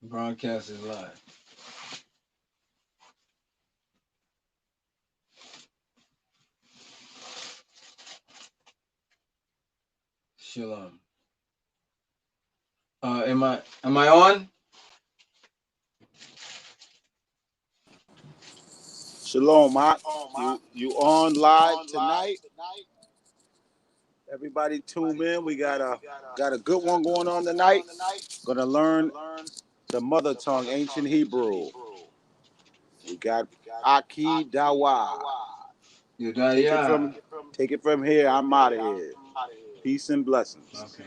Broadcast is live. Shalom. Am I on? Shalom, Mark. You on live tonight? Everybody tune in. We got a good one going on tonight. Gonna learn the mother tongue, ancient Hebrew. We got Aki Dawa. Take it Yudaya. from take it from here. I'm out of here. Peace and blessings. Okay.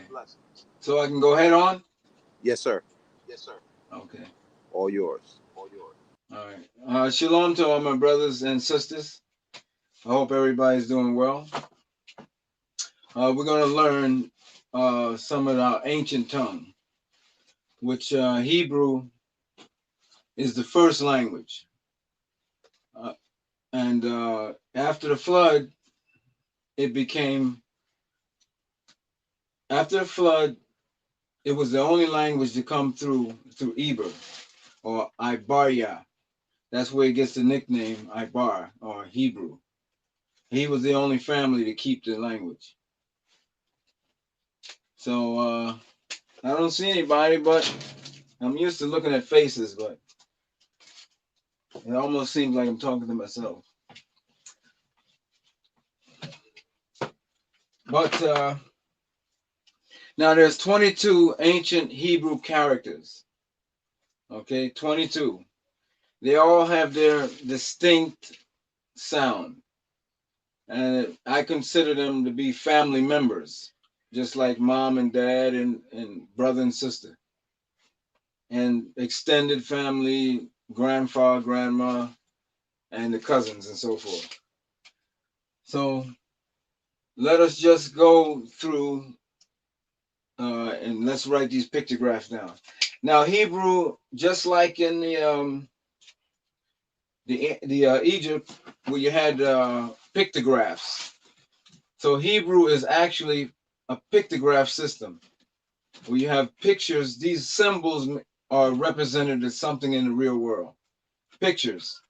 So I can go head on? Yes, sir. Okay. All yours. All right. Shalom to all my brothers and sisters. I hope everybody's doing well. We're going to learn some of our ancient tongue, which Hebrew is the first language. And after the flood, it became, after the flood, it was the only language to come through Eber or Ibaria. That's where it gets the nickname Ibar or Hebrew. He was the only family to keep the language. So I don't see anybody, but I'm used to looking at faces, but it almost seems like I'm talking to myself. But now there's 22 ancient Hebrew characters. Okay, 22. They all have their distinct sound. And I consider them to be family members, just like mom and dad and brother and sister. And extended family, grandfather, grandma, and the cousins and so forth. So let us just go through and let's write these pictographs down. Now Hebrew, just like in the Egypt, where you had pictographs. So Hebrew is actually a pictograph system where you have pictures. These symbols are represented as something in the real world. Pictures.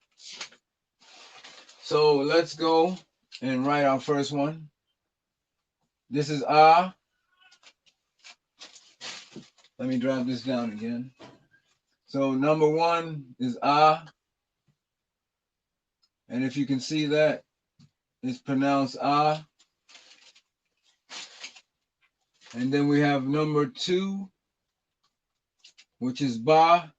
So let's go and write our first one. This is Ah. Let me drop this down again. So number one is Ah. And if you can see that, it's pronounced Ah. And then we have number two, which is Ba.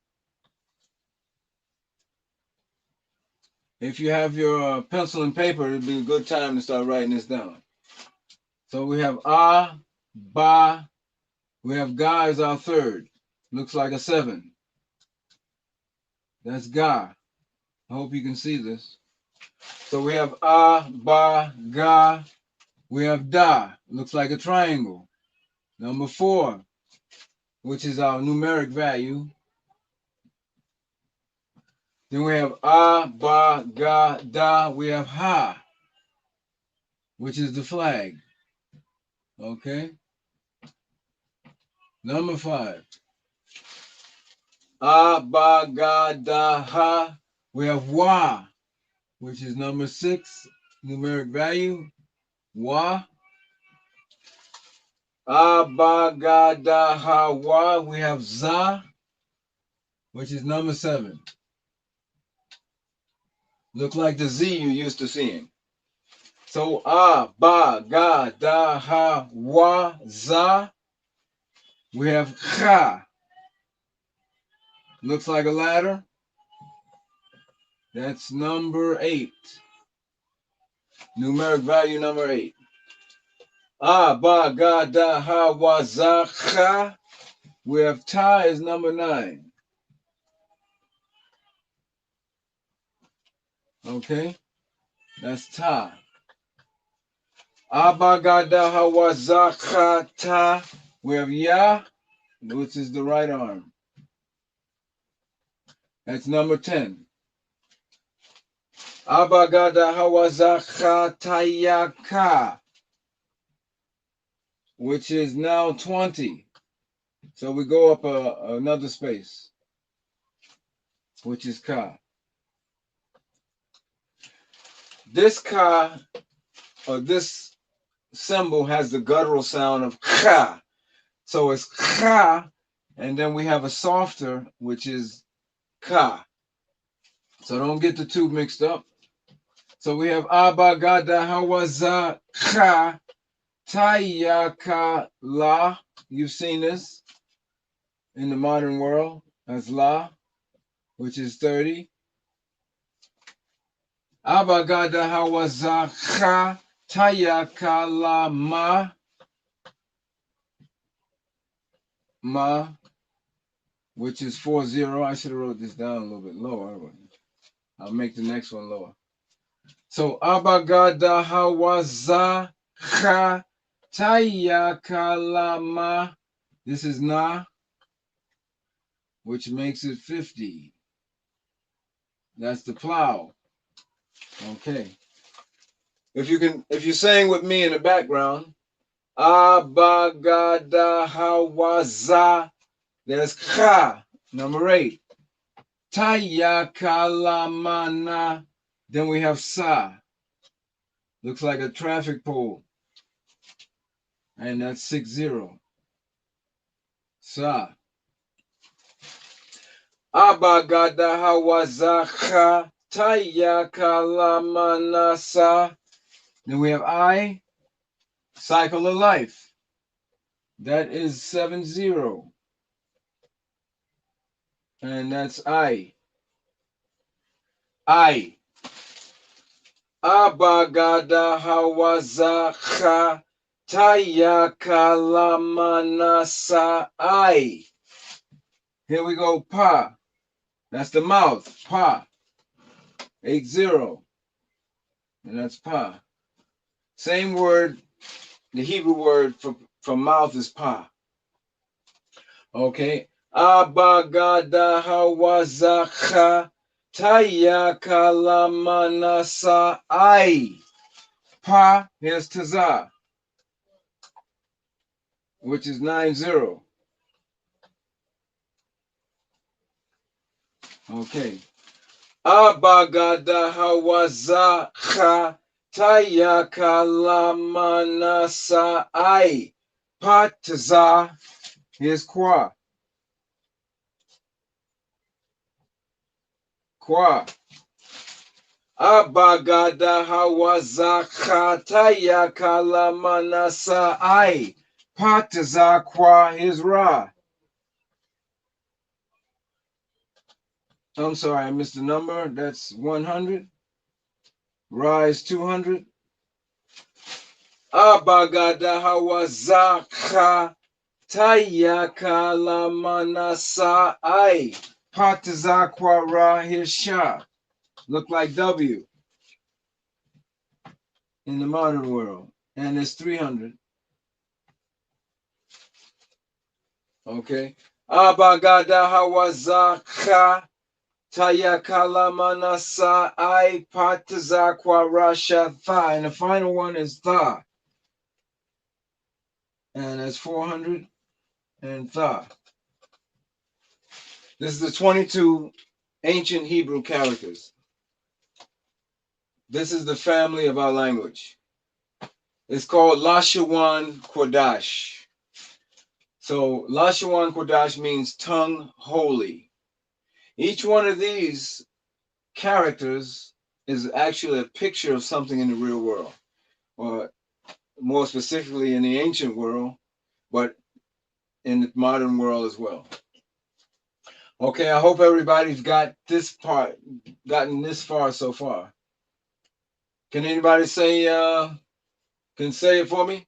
If you have your pencil and paper, it'd be a good time to start writing this down. So we have Ah, Ba. We have Ga as our third. Looks like a 7. That's Ga. I hope you can see this. So we have Ah, Ba, Ga. We have Da. Looks like a triangle. Number 4, which is our numeric value. Then we have Ah, Ba, Ga, Da. We have Ha, which is the flag. Okay. Number 5. Ah, Ba, Ga, Da, Ha. We have Wa, which is number 6, numeric value. Wa. Ah, Ba, Ga, Da, Ha, Wa. We have Za, which is number 7. Look like the Z you used to seeing. So Ah, Ba, Ga, Da, Ha, Wa, Za. We have Cha. Looks like a ladder. That's number 8. Numeric value number 8. Ah, Ba, Ga, Da, Ha, Wa, Za, Cha. We have Ta is number 9. Okay, that's Ta. Ah, Ba, Ga, Da, Ha, Wa, Za, Cha, Ta. We have Ya, which is the right arm. That's number 10. Abagada Hawazakhatayaka, which is now 20. So we go up another space. which is ka. This ka, or this symbol, has the guttural sound of ka. So it's ka, and then we have a softer, which is ka. So don't get the two mixed up. So we have Abba Gada Hawaza Ka Tayaka La. You've seen this in the modern world as La, which is 30. Abba Gada Hawaza Ka Tayaka La Ma, which is 40. I should have wrote this down a little bit lower. I'll make the next one lower. So Abba Gada Hawaza Ka Tayaka La Ma. This is Na, which makes it 50. That's the plow. Okay. If you're saying with me in the background, Abagada Hawaza, there's Ka, number 8. Tayakalamana, then we have Sa. Looks like a traffic pole. And that's 60. Sa. Abagada Hawaza Tayakalamanasa. Then we have I, cycle of life. That is 70. And that's I. I. Abagada Hawaza Tayakalamanasa I. Here we go, Pa. That's the mouth, Pa. 80. And that's Pa. Same word, the Hebrew word for mouth is Pa. Okay. Abagada Hawaza Tayakalamanasa I. Pa, here's Taza, which is 90. Okay. Abagada Hawaza Tayakalamanasa I. Pa Taza, here's Kwa. Kwa. Abagada Hawaza Tayakalamanasa I. Pa Taza Kwa, here's Ra. I'm sorry, I missed the number. That's 100. Ra is 200. Abagada Hawaza Tayakalamanasa I. Pa Taza Kwa Ra, here's Sha. Look like W in the modern world. And it's 300. Okay. Abagada Hawaza Tayakalamanasa I. Pa Taza Kwa Ra Sha Tha. And the final one is Tha. And that's 400 and Tha. This is the 22 ancient Hebrew characters. This is the family of our language. It's called Lashawan Kodash. So Lashawan Kodash means tongue holy. Each one of these characters is actually a picture of something in the real world, or more specifically in the ancient world, but in the modern world as well. Okay, I hope everybody's got this part, gotten this far so far. Can anybody say it for me?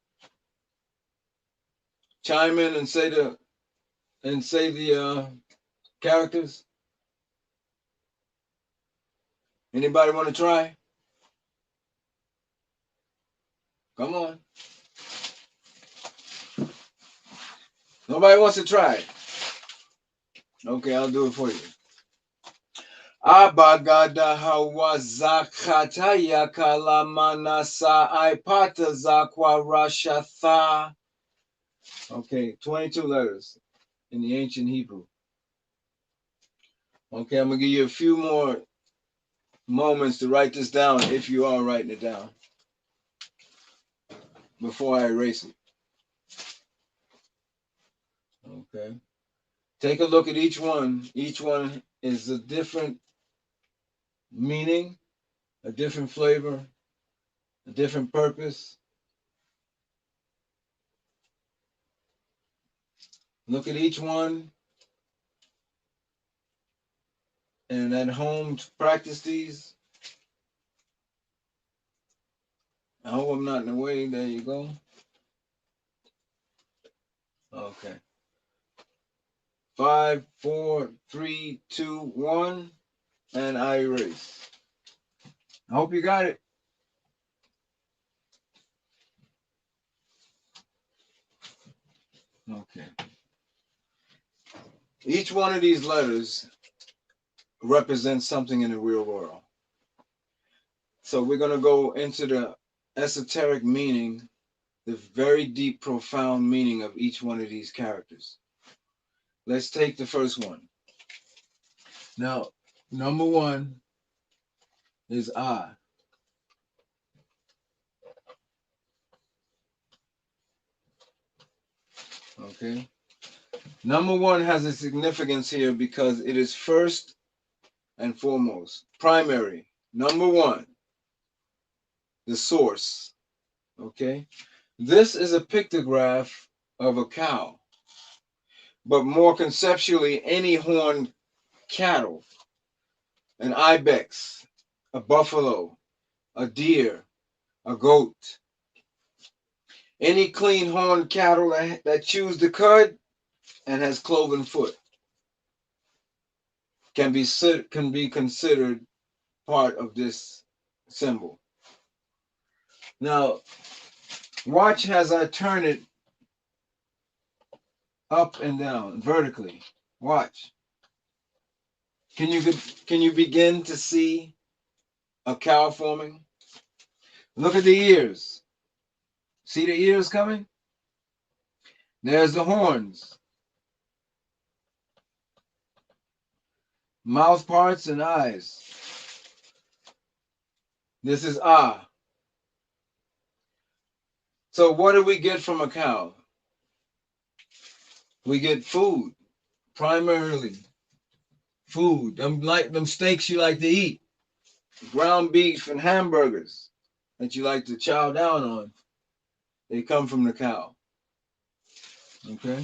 Chime in and say the characters. Anybody want to try? Come on. Nobody wants to try it. Okay, I'll do it for you. Abagada hawazakataya kalamanasa ipata zakwa rashatha. Okay, 22 letters in the ancient Hebrew. Okay, I'm gonna give you a few more moments to write this down if you are writing it down before I erase it. Okay. Take a look at each one. Each one is a different meaning, a different flavor, a different purpose. Look at each one, and at home practice these. I hope I'm not in the way. There you go. Okay. 5, 4, 3, 2, 1, and I erase. I hope you got it. Okay. Each one of these letters represents something in the real world. So we're going to go into the esoteric meaning, the very deep, profound meaning of each one of these characters. Let's take the first one. Now, number 1 is I. Okay. Number 1 has a significance here because it is first and foremost, primary. Number 1, the source. Okay. This is a pictograph of a cow, but more conceptually, any horned cattle, an ibex, a buffalo, a deer, a goat. Any clean horned cattle that chews the cud and has cloven foot can be considered part of this symbol. Now, watch as I turn it up and down vertically. Watch. Can you begin to see a cow forming? Look at the ears. See the ears coming? There's the horns, mouth parts, and eyes. This is ah. So what do we get from a cow? We get food, primarily food. Them steaks you like to eat, ground beef and hamburgers that you like to chow down on. They come from the cow. Okay.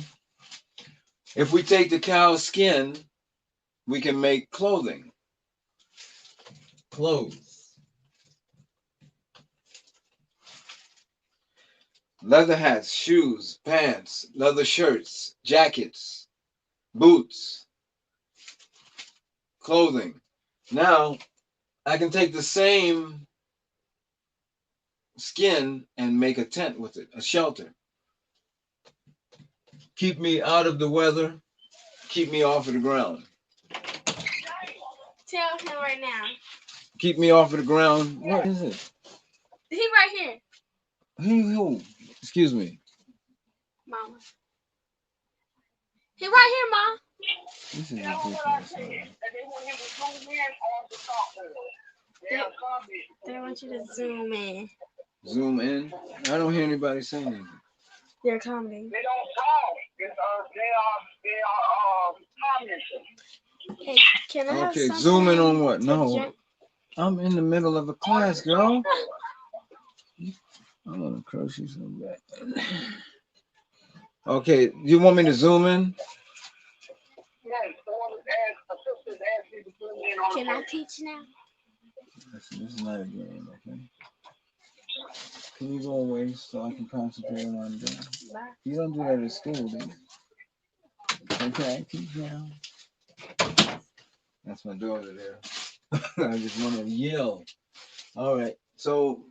If we take the cow's skin, we can make clothing. Clothes. Leather hats, shoes, pants, leather shirts, jackets, boots, clothing. Now, I can take the same skin and make a tent with it, a shelter. Keep me out of the weather, keep me off of the ground. Tell him right now. Keep me off of the ground. What is it? He right here. Who? Excuse me. Mama. He right here, Mom. This is ridiculous. They want you to zoom in. Zoom in? I don't hear anybody saying anything. They're coming. They don't talk. They are commenting. Hey, can I have Okay, something zoom in on what? to No. drink? I'm in the middle of a class, girl. I want to crush you so bad. Okay, you want me to zoom in? Yes, the one that assistants asked me to zoom in on. Can I teach now? Listen, this is not a game, okay? Can you go away so I can concentrate on what I'm doing? Bye. You don't do that at school, do you? Okay, I teach now. That's my daughter there. I just want to yell. All right, so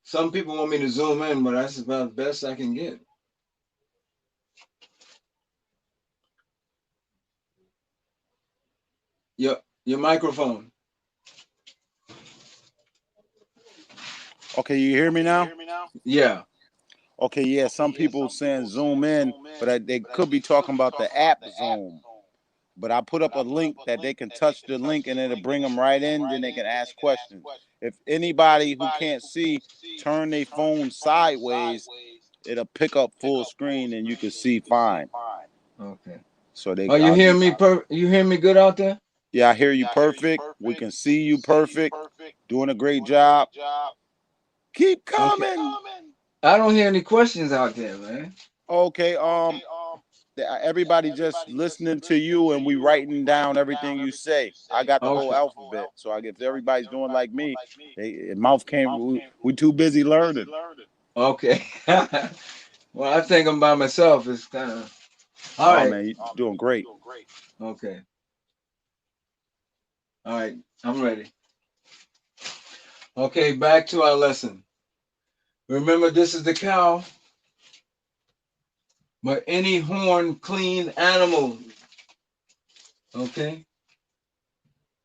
some people want me to zoom in, but that's about the best I can get. Your microphone. Okay, you hear me now? Yeah. Okay, yeah, some people saying zoom in, but they could be talking about the app Zoom. But I put up a link that they can touch the link and it'll bring them right in. Then they can ask questions. If anybody who can't see turn their phone sideways, it'll pick up full screen and you can see fine. Okay. So they. Oh, you hear me? You hear me good out there? Yeah, I hear you perfect. We can see you perfect. Doing a great job. Keep coming. I don't hear any questions out there, man. Okay. Everybody just listening to you and we writing down everything you say. I got the whole alphabet, so if everybody's doing like me, mouth can't. We too busy learning. Okay. Well, I think I'm by myself. It's kind of all right. Man, you're doing great. Okay. All right. I'm ready. Okay, back to our lesson. Remember, this is the cow, but any horn clean animal. Okay.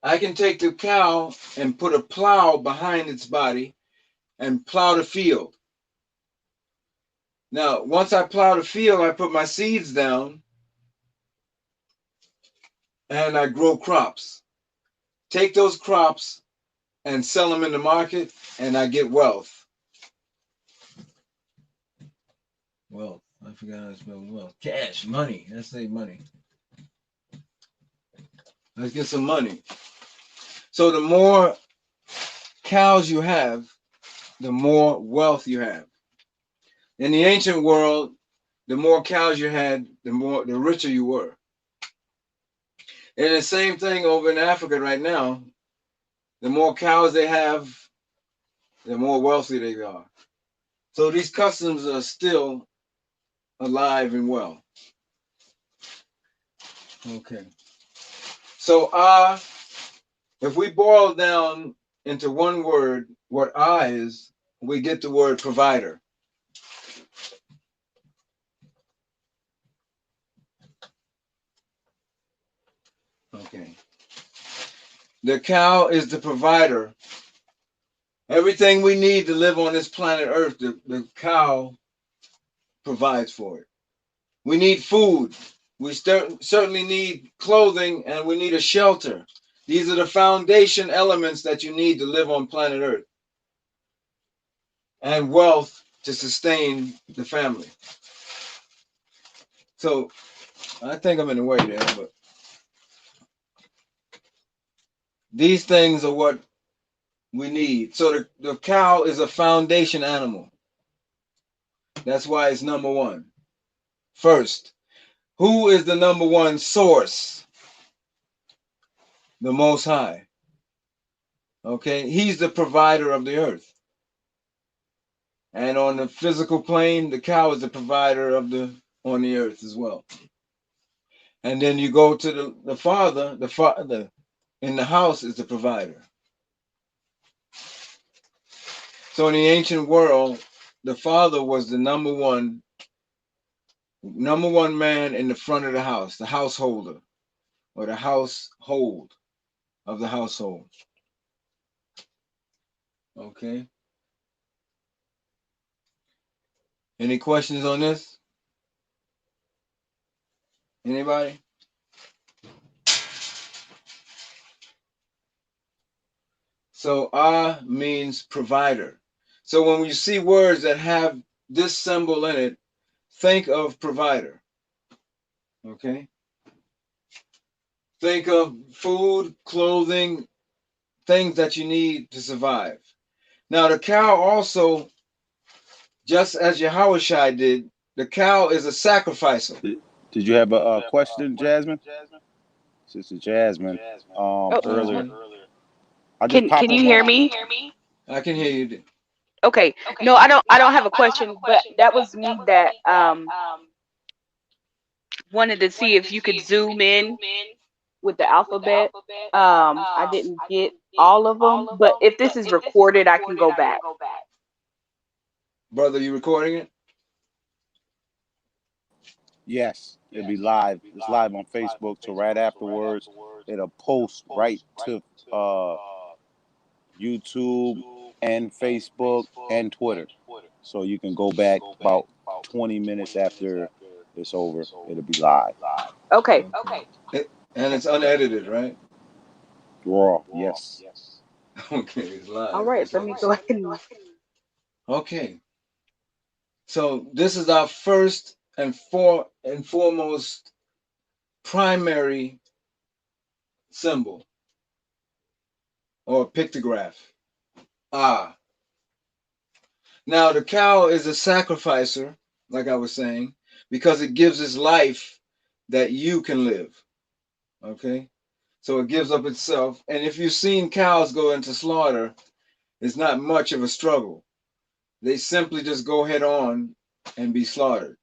I can take the cow and put a plow behind its body and plow the field. Now, once I plow the field, I put my seeds down and I grow crops. Take those crops and sell them in the market, and I get wealth. Wealth. I forgot how to spell wealth. Cash, money. Let's say money. Let's get some money. So the more cows you have, the more wealth you have. In the ancient world, the more cows you had, the richer you were. And the same thing over in Africa right now. The more cows they have, the more wealthy they are. So these customs are still alive and well. Okay. So if we boil down into one word what is, we get the word provider. Okay. The cow is the provider. Everything we need to live on this planet Earth, the cow provides for it. We need food. We certainly need clothing, and we need a shelter. These are the foundation elements that you need to live on planet Earth. And wealth to sustain the family. So I think I'm in the way there, but these things are what we need. So the cow is a foundation animal. That's why it's number one. First, who is the number one source? The Most High. Okay, he's the provider of the earth. And on the physical plane, the cow is the provider on the earth as well. And then you go to the father in the house is the provider. So in the ancient world, the father was the number one man in the front of the house, the householder, or the household of the household. Okay. Any questions on this? Anybody? So means provider. So when you see words that have this symbol in it, think of provider. Okay? Think of food, clothing, things that you need to survive. Now the cow also, just as Yahushua did, the cow is a sacrificer. Did you have a question, Jasmine? Sister Jasmine, earlier. I just Can you hear me? I can hear you. Okay. No, I don't have a question, but that was me that wanted to see if you could zoom in with the alphabet. I didn't get all of them, but if this is recorded, I can go back. Brother, you recording it? Yes, it'll be live. It's live on Facebook. So right afterwards, it'll post right to YouTube and Facebook and Twitter. So you can go back about 20 minutes after it's over. It'll be live. Okay. And it's unedited, right? Raw. Yes. Okay, it's live. All right, That's let all me I'm go saying. ahead and Okay, so this is our first and foremost primary symbol or pictograph. Ah. Now the cow is a sacrificer, like I was saying, because it gives its life that you can live. Okay? So it gives up itself. And if you've seen cows go into slaughter, it's not much of a struggle. They simply just go head on and be slaughtered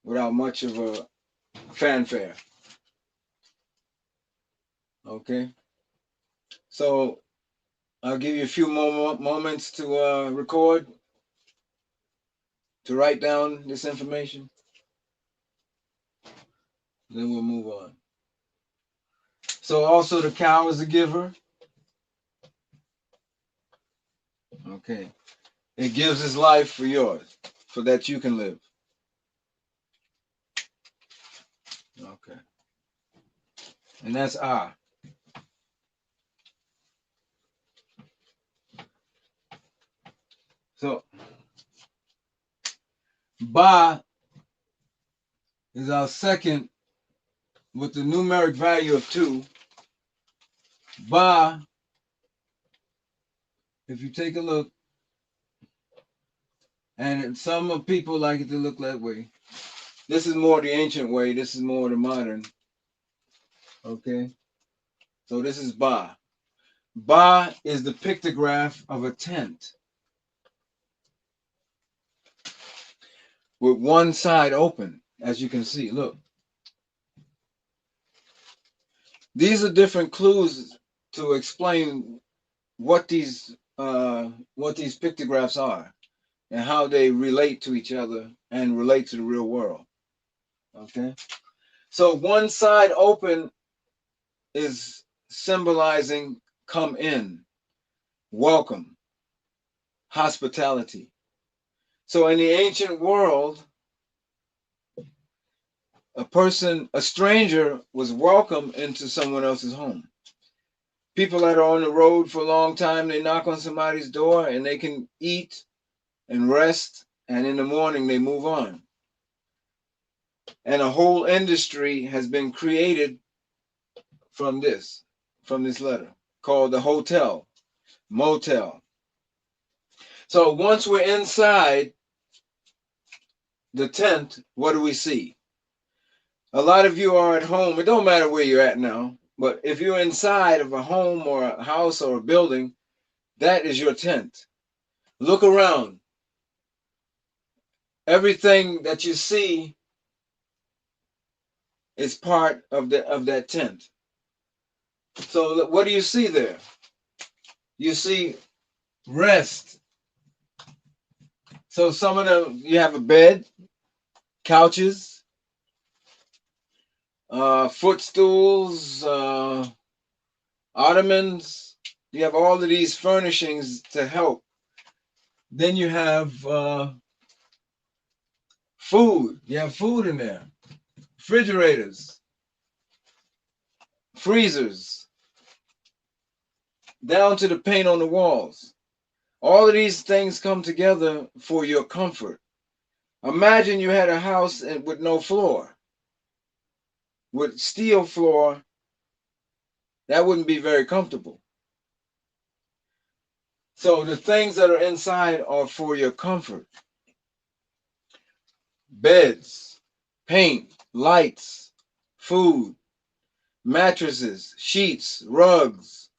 without much of a fanfare. Okay? So I'll give you a few more moments to record, to write down this information. Then we'll move on. So also the cow is a giver. Okay. It gives its life for yours, so that you can live. Okay. And that's Ah. So Ba is our second with the numeric value of 2. Ba, if you take a look, and some people like it to look that way. This is more the ancient way. This is more the modern. Okay. So this is Ba. Ba is the pictograph of a tent with one side open, as you can see. Look. These are different clues to explain what these pictographs are and how they relate to each other and relate to the real world. Okay. So one side open is symbolizing come in, welcome, hospitality. So in the ancient world, a stranger was welcome into someone else's home. People that are on the road for a long time, they knock on somebody's door and they can eat and rest, and in the morning they move on. And a whole industry has been created from this letter, called the hotel, motel. So once we're inside the tent, what do we see? A lot of you are at home. It don't matter where you're at now, but if you're inside of a home or a house or a building, that is your tent. Look around. Everything that you see is part of that tent. So what do you see there? You see rest. So some of them, you have a bed, couches, footstools, ottomans. You have all of these furnishings to help. Then you have food. You have food in there. Refrigerators, freezers, down to the paint on the walls. All of these things come together for your comfort. Imagine you had a house with no floor, with steel floor. That wouldn't be very comfortable. So the things that are inside are for your comfort. Beds, paint, lights, food, mattresses, sheets, rugs.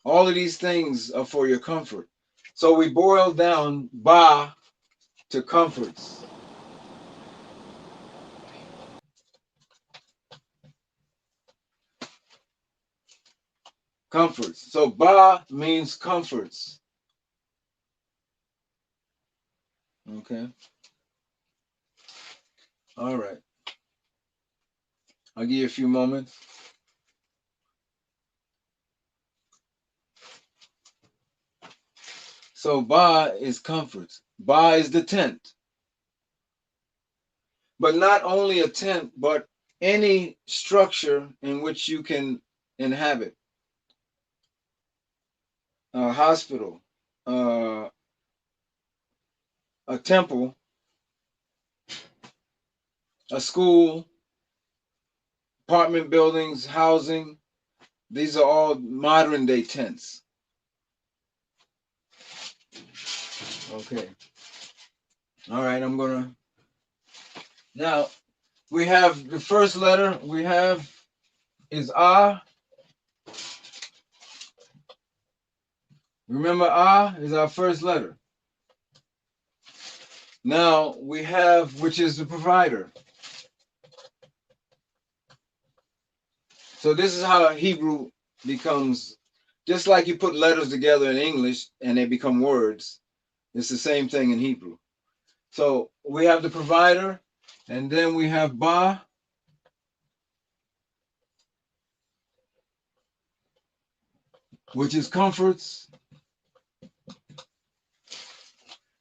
All of these things are for your comfort. So we boil down Ba to comforts. Comforts. So Ba means comforts. Okay. All right. I'll give you a few moments. So Ba is comforts. Ba is the tent. But not only a tent, but any structure in which you can inhabit, a hospital, uh, a temple, a school, apartment buildings, housing. These are all modern day tents. Okay. All right, I'm gonna now we have the first letter we have is Ah. Remember, Ah is our first letter. Now we have, which is the provider. So this is how Hebrew becomes, just like you put letters together in English and they become words. It's the same thing in Hebrew. So we have the provider, and then we have Ba, which is comforts.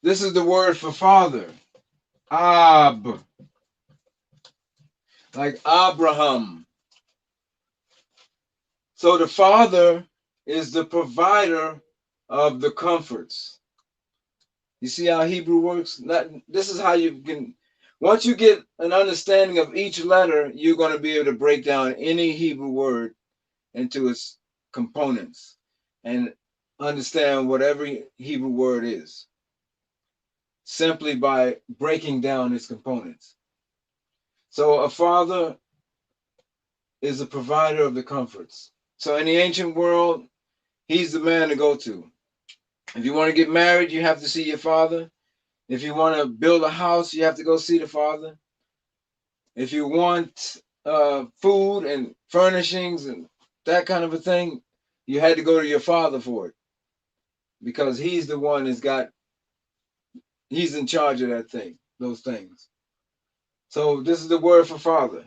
This is the word for father, Ab, like Abraham. So the father is the provider of the comforts. You see how Hebrew works? This is how you can, once you get an understanding of each letter, you're going to be able to break down any Hebrew word into its components and understand what every Hebrew word is simply by breaking down its components. So a father is a provider of the comforts. So in the ancient world, he's the man to go to. If you want to get married, you have to see your father. If you want to build a house, you have to go see the father. If you want food and furnishings and that kind of a thing, you had to go to your father for it because he's the one he's in charge of that thing, those things. So this is the word for father,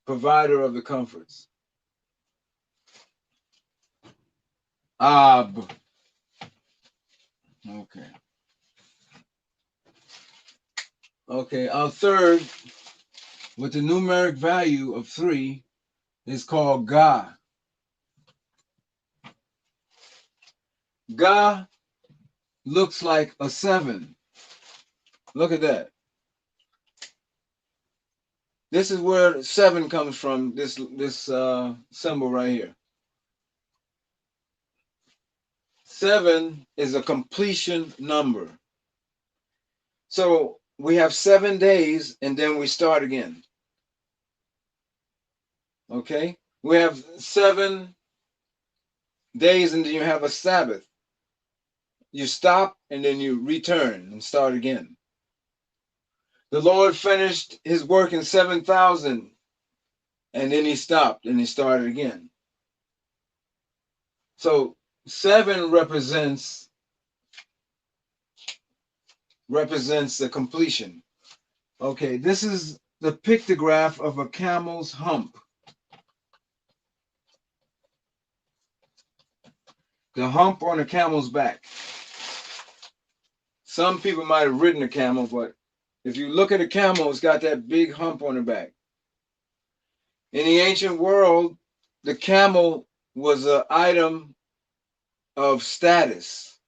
provider of the comforts. Ab. Okay. Okay, our third with the numeric value of 3 is called Ga. Ga looks like a 7. Look at that. This is where 7 comes from, this symbol right here. 7 is a completion number. So we have 7 days and then we start again. Okay? We have 7 days and then you have a Sabbath. You stop and then you return and start again. The Lord finished his work in 7,000 and then he stopped and he started again. So 7 represents the completion. Okay, this is the pictograph of a camel's hump. The hump on a camel's back. Some people might have ridden a camel, but if you look at a camel, it's got that big hump on the back. In the ancient world, the camel was an item of status,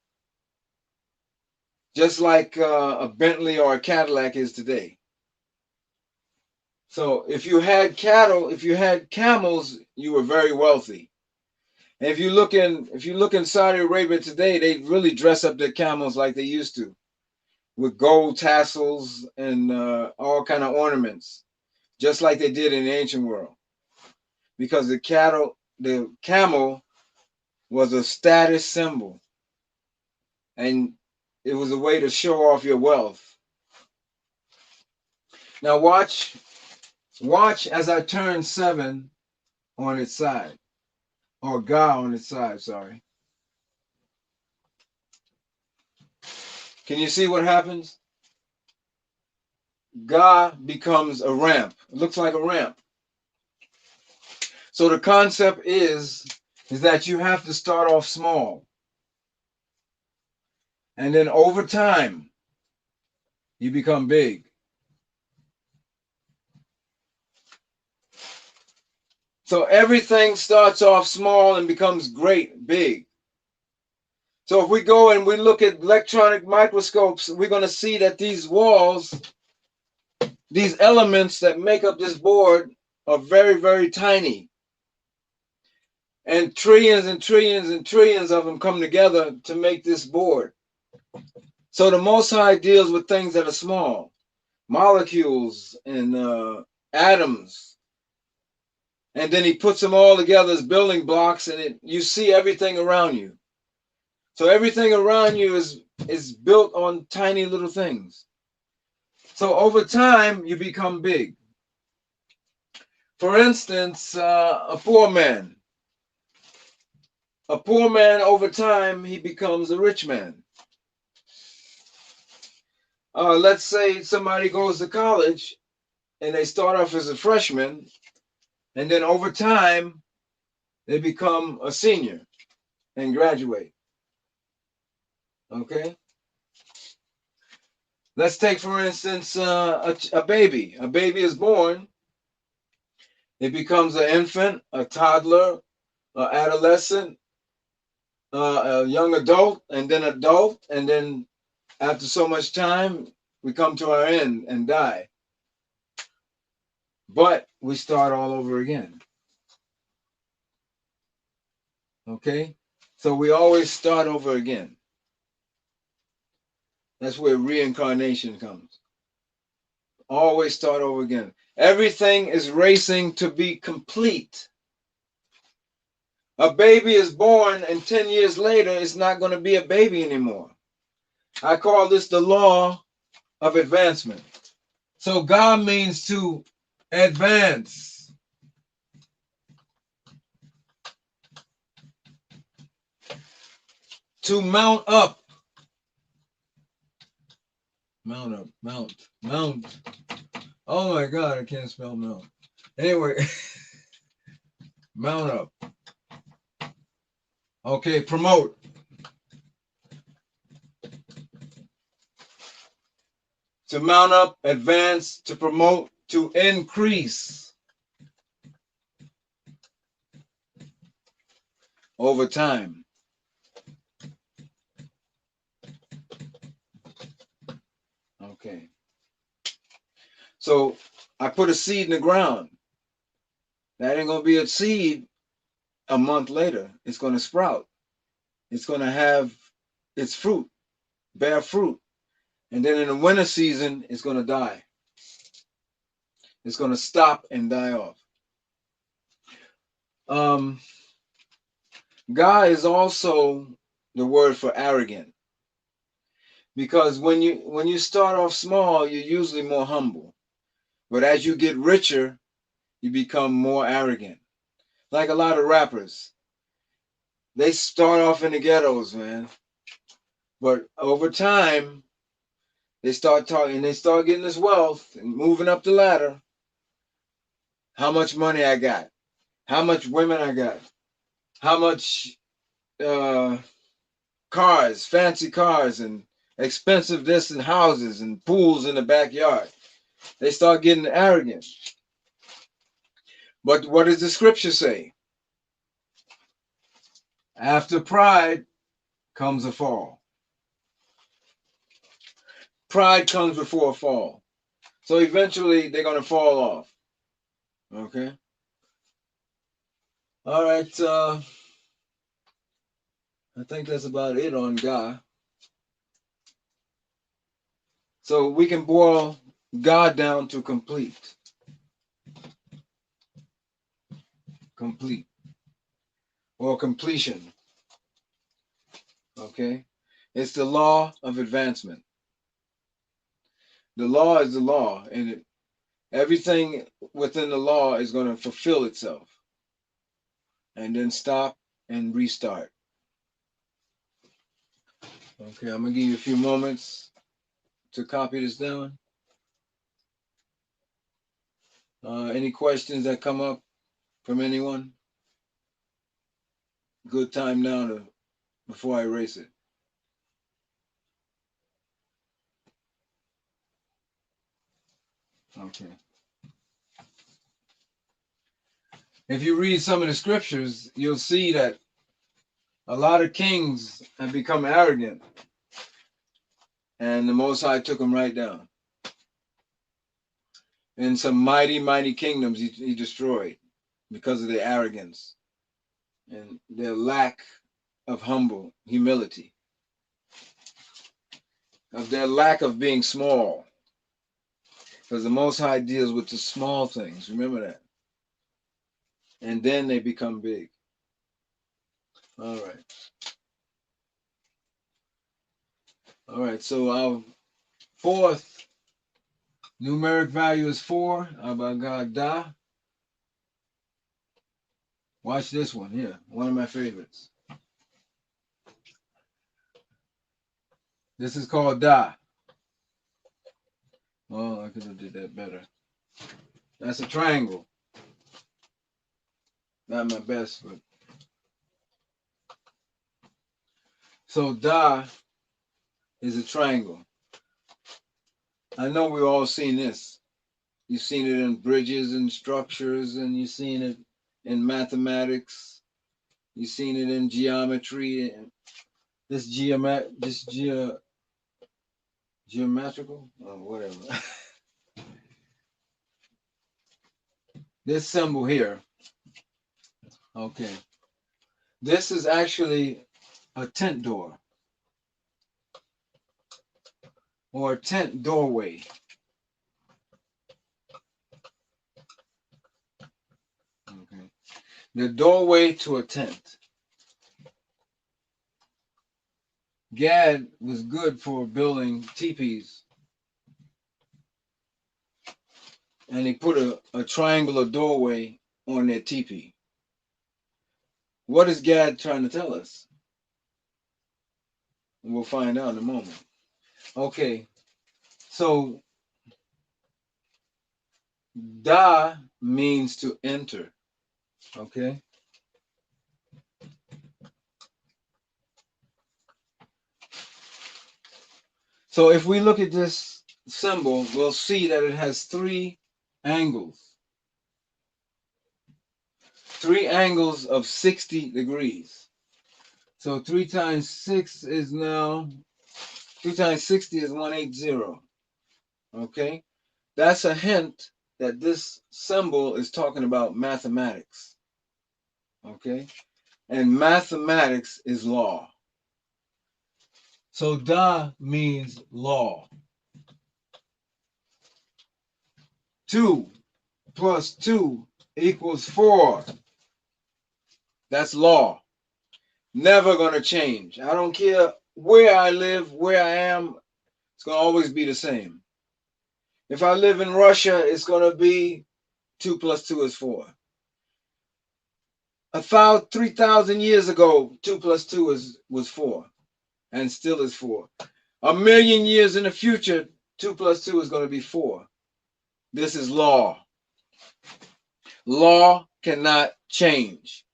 just like a Bentley or a Cadillac is today. So if you had cattle, if you had camels, you were very wealthy. And if you look in Saudi Arabia today, they really dress up their camels like they used to, with gold tassels and all kind of ornaments, just like they did in the ancient world. Because the camel was a status symbol, and it was a way to show off your wealth. Now watch as I turn 7 on its side, or Ga on its side, sorry. Can you see what happens? Ga becomes a ramp. It looks like a ramp. So the concept is that you have to start off small. And then over time, you become big. So everything starts off small and becomes great, big. So if we go and we look at electronic microscopes, we're going to see that these walls, these elements that make up this board are very, very tiny. And trillions and trillions and trillions of them come together to make this board. So the Most High deals with things that are small, molecules and atoms. And then he puts them all together as building blocks, and you see everything around you. So everything around you is built on tiny little things. So over time, you become big. For instance, a poor man. A poor man, over time, he becomes a rich man. Let's say somebody goes to college and they start off as a freshman, and then over time, they become a senior and graduate. Okay? Let's take, for instance, a baby. A baby is born. It becomes an infant, a toddler, an adolescent, a young adult, and then after so much time, we come to our end and die. But we start all over again. Okay? So we always start over again. That's where reincarnation comes. Always start over again. Everything is racing to be complete. A baby is born, and 10 years later, it's not going to be a baby anymore. I call this the law of advancement. So God means to advance. To mount up. Mount up, mount. Oh my God, I can't spell mount. Anyway, mount up. Okay, promote. To mount up, advance, to promote, to increase over time. Okay. So I put a seed in the ground. That ain't going to be a seed a month later. It's going to sprout. It's going to have its fruit, bear fruit. And then in the winter season, it's going to die. It's going to stop and die off. God is also the word for arrogant. Because when you start off small, you're usually more humble. But as you get richer, you become more arrogant. Like a lot of rappers. They start off in the ghettos, man. But over time, they start talking, they start getting this wealth and moving up the ladder. How much money I got? How much women I got? How much cars, fancy cars, and expensive this and houses and pools in the backyard. They start getting arrogant. But what does the scripture say? After pride comes a fall. Pride comes before a fall. So eventually they're going to fall off. Okay? All right. I think that's about it on God. So we can boil God down to complete. Complete. Or completion. Okay? It's the law of advancement. The law is the law, and everything within the law is going to fulfill itself and then stop and restart. Okay, I'm going to give you a few moments to copy this down. Any questions that come up from anyone? Good time now before I erase it. Okay. If you read some of the scriptures, you'll see that a lot of kings have become arrogant, and the Most High took them right down. And some mighty, mighty kingdoms he destroyed because of their arrogance and their lack of humility, of their lack of being small. Because the Most High deals with the small things. Remember that. And then they become big. All right. All right. So our fourth numeric value is 4. Abagada. Watch this one here. One of my favorites. This is called Da. Oh, I could have did that better. That's a triangle. Not my best, but so Da is a triangle. I know we've all seen this. You've seen it in bridges and structures, and you've seen it in mathematics. You've seen it in geometry. And geometrical or whatever. This symbol here. Okay. This is actually a tent door or a tent doorway. Okay. The doorway to a tent. Gad was good for building teepees. And he put a triangular doorway on their teepee. What is Gad trying to tell us? We'll find out in a moment. Okay, so Da means to enter. Okay. So if we look at this symbol, we'll see that it has 3 angles. 3 angles of 60 degrees. So 3 times 6 is now, 3 times 60 is 180. Okay? That's a hint that this symbol is talking about mathematics. Okay? And mathematics is law. So Da means law. 2 plus 2 equals 4. That's law. Never going to change. I don't care where I live, where I am, it's going to always be the same. If I live in Russia, it's going to be 2 plus 2 is 4. 3,000 years ago, 2 plus 2 was 4 and still is 4. 1,000,000 years in the future, 2 plus 2 is going to be 4. This is law. Law cannot change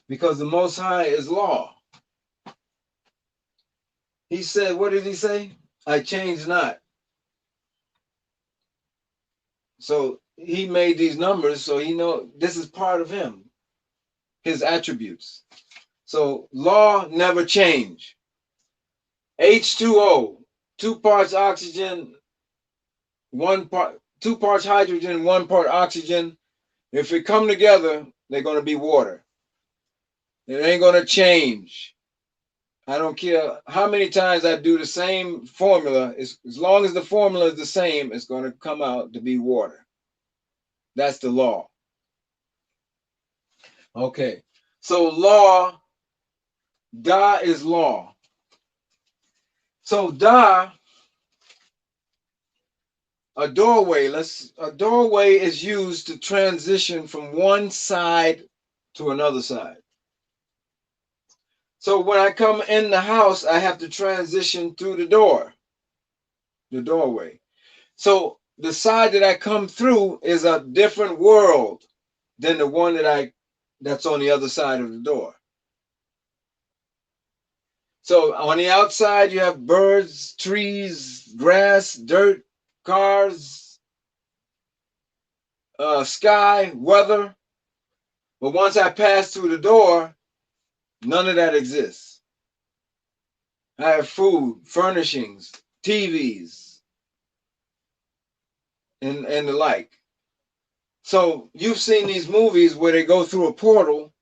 because the Most High is law. He said, what did he say? I change not. So he made these numbers so he know this is part of him, his attributes. So law never change. H2O, 2 parts oxygen, 2 parts hydrogen, 1 part oxygen. If it come together, they're going to be water. It ain't going to change. I don't care how many times I do the same formula. As long as the formula is the same, it's going to come out to be water. That's the law. Okay. So law, Da is law. So Da, a doorway is used to transition from one side to another side. So when I come in the house, I have to transition through the doorway. So the side that I come through is a different world than the one that's on the other side of the door. So on the outside, you have birds, trees, grass, dirt, cars, sky, weather. But once I pass through the door, none of that exists. I have food, furnishings, TVs, and the like. So you've seen these movies where they go through a portal,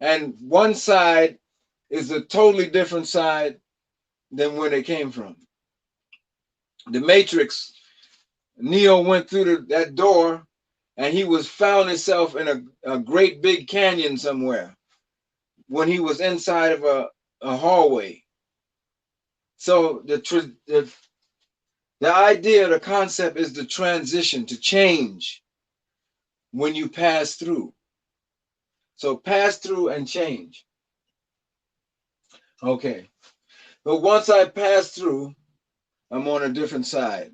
and one side is a totally different side than where they came from. The Matrix, Neo went through that door, and he was found himself in a great big canyon somewhere when he was inside of a hallway. So the idea, the concept is the transition, to change when you pass through. So pass through and change. Okay. But once I pass through, I'm on a different side.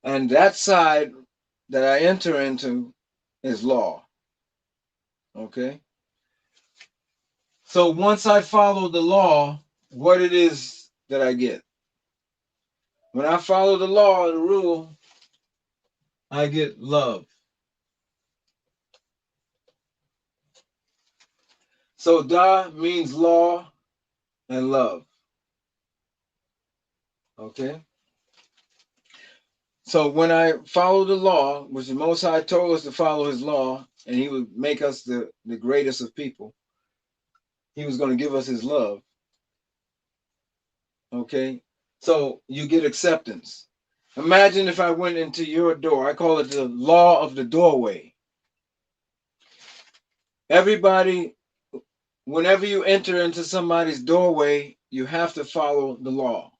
And that side that I enter into is law. Okay. So once I follow the law, what it is that I get? When I follow the law, the rule, I get love. So Da means law and love. Okay. So when I follow the law, which the Most High told us to follow his law, and he would make us the greatest of people, he was going to give us his love. Okay. So you get acceptance. Imagine if I went into your door. I call it the law of the doorway. Everybody, whenever you enter into somebody's doorway, you have to follow the law.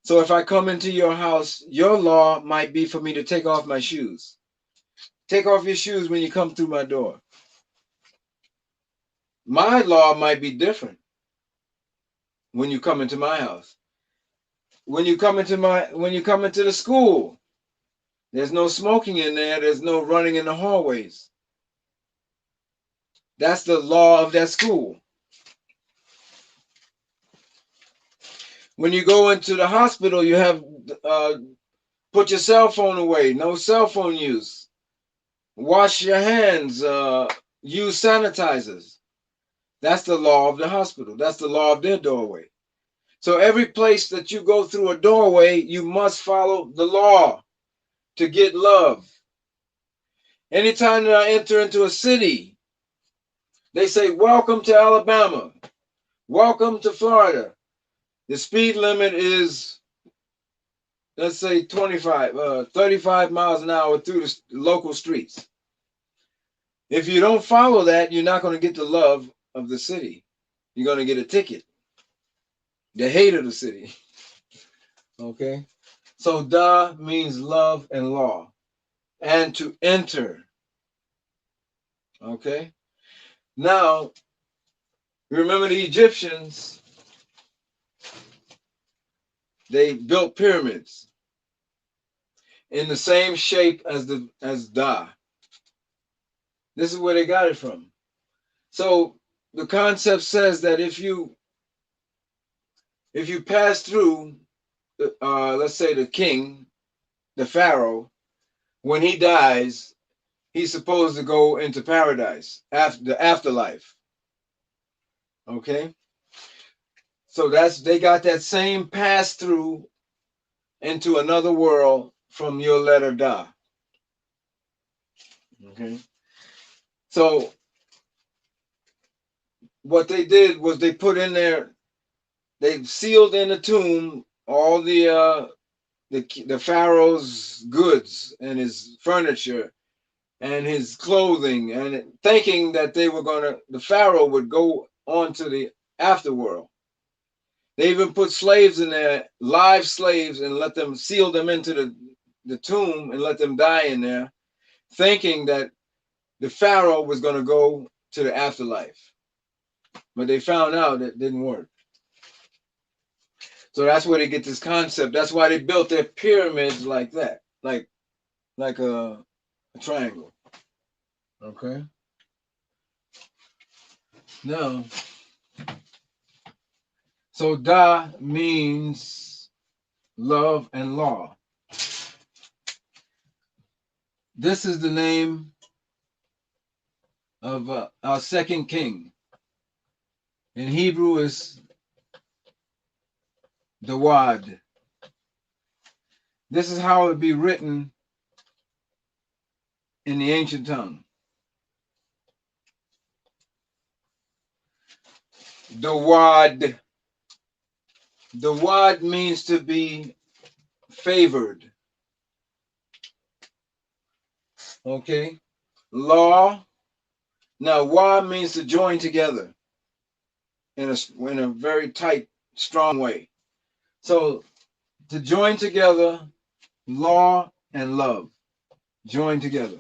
So if I come into your house, your law might be for me to take off my shoes. Take off your shoes when you come through my door. My law might be different when you come into my house. When you come into the school, there's no smoking in there, there's no running in the hallways. That's the law of that school. When you go into the hospital, you have put your cell phone away, no cell phone use. Wash your hands, use sanitizers. That's the law of the hospital. That's the law of their doorway. So every place that you go through a doorway, you must follow the law to get love. Anytime that I enter into a city, they say, welcome to Alabama. Welcome to Florida. The speed limit is, let's say 35 miles an hour through the local streets. If you don't follow that, you're not going to get the love of the city. You're going to get a ticket. The hate of the city. Okay. So Da means love and law, and to enter. Okay. Now, remember the Egyptians, they built pyramids in the same shape as Da. This is where they got it from. So the concept says that if you pass through, let's say the king, the pharaoh, when he dies, he's supposed to go into paradise, after the afterlife. Okay. So they got that same pass through into another world from your letter Da. Okay. So what they did was they put in there, they sealed in the tomb all the pharaoh's goods and his furniture and his clothing, and thinking that the pharaoh would go on to the afterworld. They even put slaves in there, live slaves, and let them seal them into the tomb and let them die in there, thinking that the pharaoh was going to go to the afterlife. But they found out it didn't work. So that's where they get this concept. That's why they built their pyramids like that, like a triangle. Okay. Now, so Da means love and law. This is the name of our second king. In Hebrew is Dawad. This is how it would be written in the ancient tongue. Dawad. Dawad means to be favored. Okay. Law. Now, wa means to join together in a very tight, strong way. So, to join together, law and love. Join together.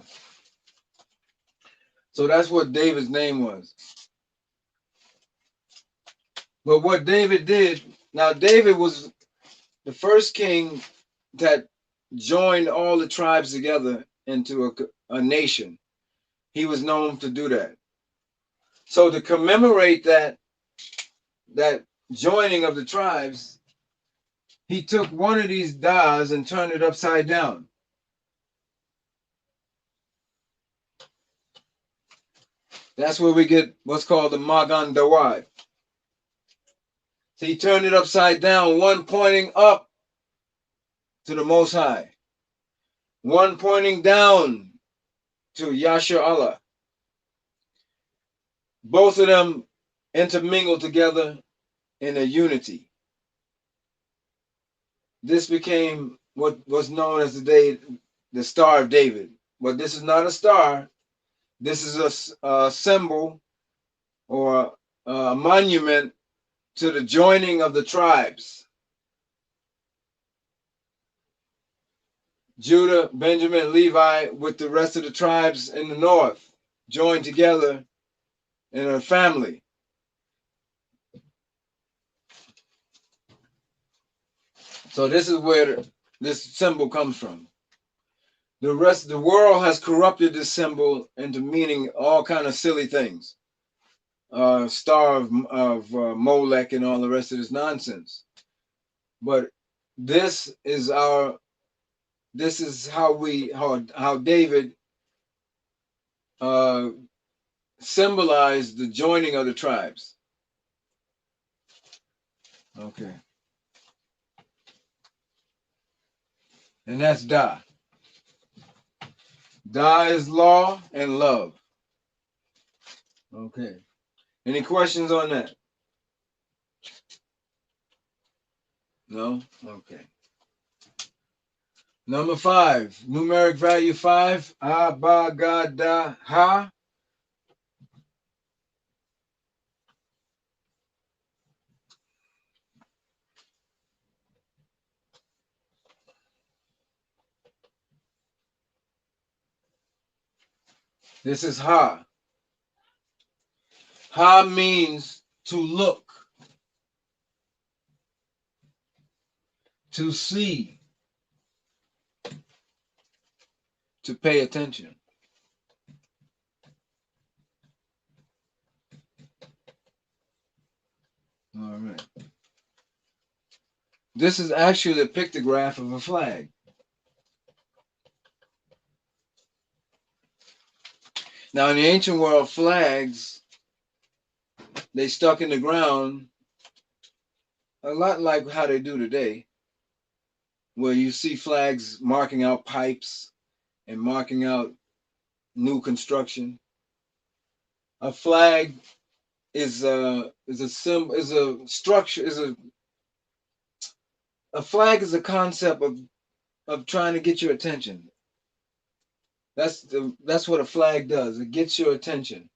So that's what David's name was. But what David did, now David was the first king that joined all the tribes together into a nation. He was known to do that. So to commemorate that joining of the tribes, he took one of these das and turned it upside down. That's where we get what's called the Magan Dawad. So he turned it upside down, one pointing up to the Most High, one pointing down to Yasha Allah. Both of them intermingled together in a unity. This became what was known as the Star of David. But this is not a star. This is a symbol or a monument to the joining of the tribes. Judah, Benjamin, Levi, with the rest of the tribes in the north, joined together in a family. So this is where this symbol comes from. The rest of the world has corrupted this symbol into meaning all kind of silly things. Star of Molech and all the rest of this nonsense. But this is how David symbolized the joining of the tribes. Okay. And that's Da. Da is law and love. Okay. Any questions on that? No? Okay. Number 5, numeric value 5, Abagada Ha. This is Ha. Ha means to look, to see, to pay attention. All right. This is actually a pictograph of a flag. Now, in the ancient world, flags, they stuck in the ground a lot like how they do today, where you see flags marking out pipes and marking out new construction. A flag is a symbol, is a structure, a flag is a concept of trying to get your attention. That's what a flag does. It gets your attention.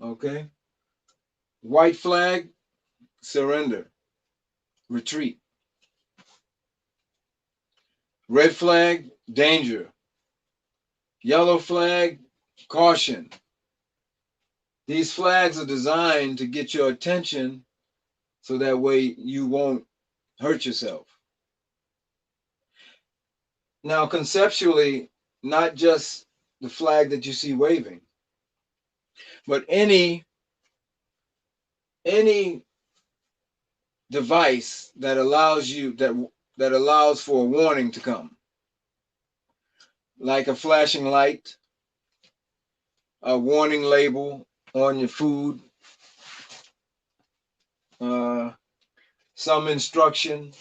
Okay? White flag, surrender, retreat. Red flag, danger. Yellow flag, caution. These flags are designed to get your attention so that way you won't hurt yourself. Now, conceptually, not just the flag that you see waving, but any device that allows you that allows for a warning to come, like a flashing light, a warning label on your food, some instruction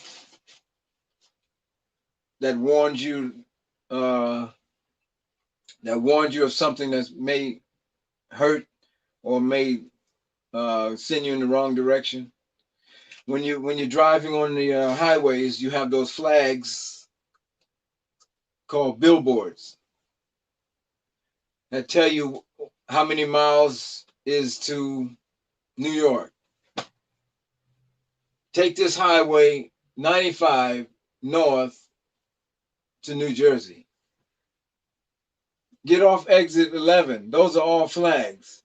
that warns you uh, of something that may hurt or may send you in the wrong direction. When you're driving on the highways, you have those flags called billboards that tell you how many miles is to New York. Take this highway 95 north to New Jersey. Get off exit 11. Those are all flags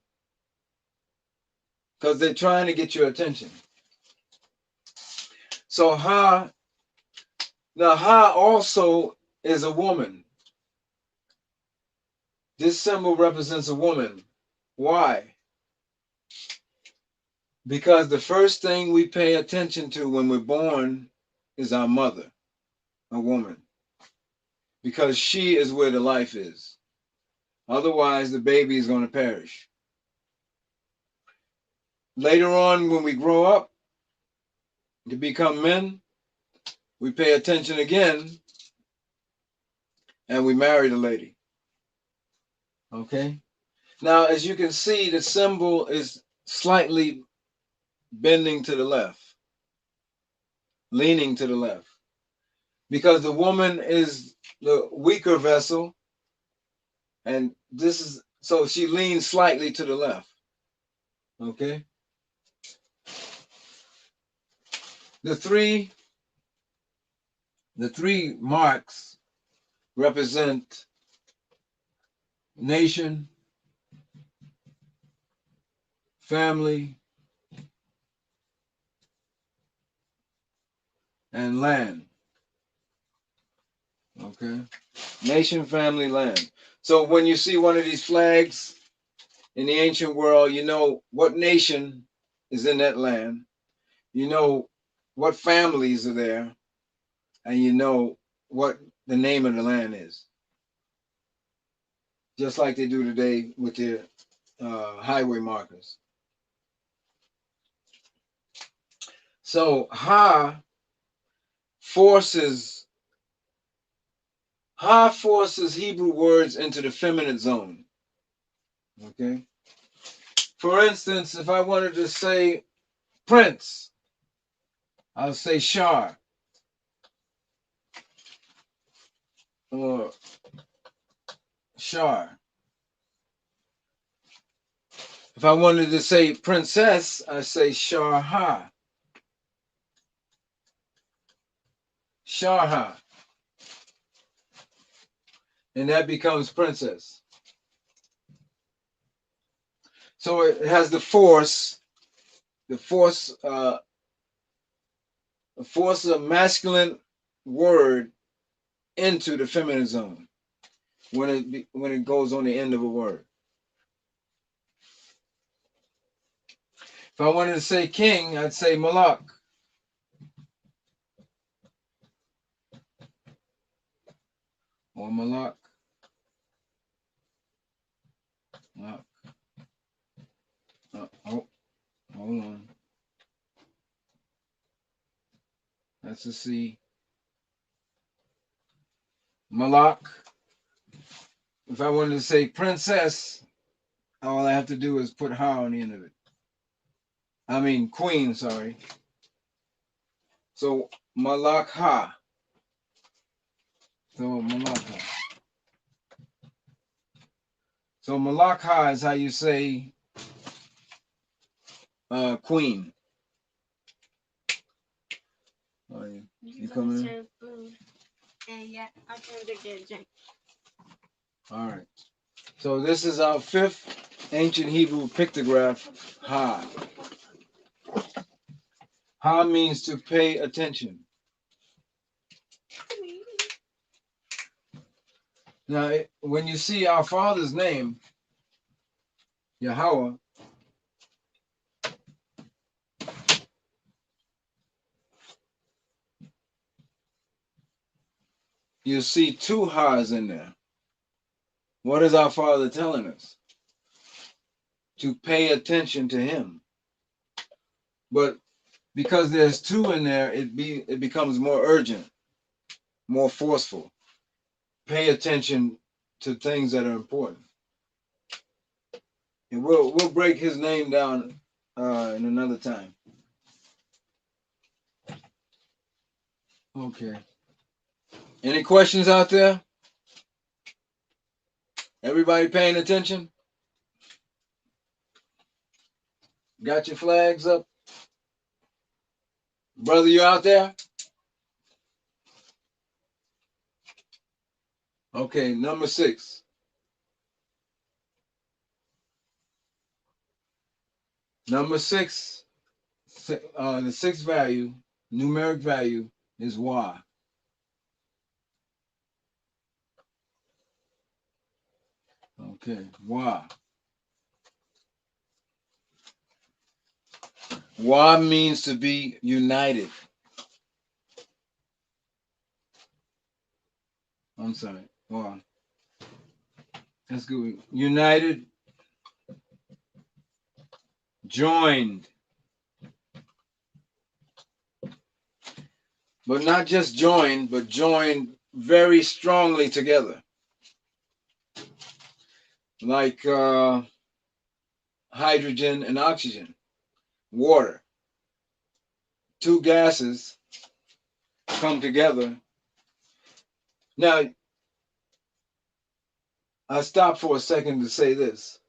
because they're trying to get your attention. So Ha also is a woman. This symbol represents a woman. Why? Because the first thing we pay attention to when we're born is our mother, a woman. Because she is where the life is. Otherwise, the baby is going to perish. Later on, when we grow up to become men, we pay attention again and we marry the lady. Okay? Now, as you can see, the symbol is slightly bending to the left, leaning to the left, because the woman is the weaker vessel, and this is so she leans slightly to the left. Okay? The three marks represent nation, family, and land. Okay? Nation, family, land. So when you see one of these flags in the ancient world, you know what nation is in that land. You know what families are there, and you know what the name of the land is. Just like they do today with their highway markers. So Ha forces Hebrew words into the feminine zone. Okay. For instance, if I wanted to say prince, I'll say Shar or Shar. If I wanted to say princess, I say Sharha. Sharha. And that becomes princess. So it has the force of masculine word into the feminine zone when it goes on the end of a word. If I wanted to say king, I'd say Malak. Or Malak. Malak. Oh, hold on. That's a C. Malak. If I wanted to say princess, all I have to do is put ha on the end of it. I mean queen, sorry. So Malak ha. So Malak ha. So Malak ha is how you say queen. Oh, you coming in? And yeah, I came to get a drink. All right. So this is our fifth ancient Hebrew pictograph, Ha. Ha means to pay attention. Now, when you see our Father's name, Yahweh, you see two Ha's in there. What is our Father telling us? to pay attention to him. But because there's two in there, it becomes more urgent, more forceful. Pay attention to things that are important. And we'll break his name down in another time. Okay. Any questions out there? Everybody paying attention? Got your flags up? Brother, you out there? Okay, number 6. Number 6, the sixth value, numeric value, is Wa. Okay, Wa. Wa means to be united. I'm sorry. Wa. That's good. United, joined. But not just joined, but joined very strongly together. Like hydrogen and oxygen, water. Two gases come together. Now, I'll stop for a second to say this.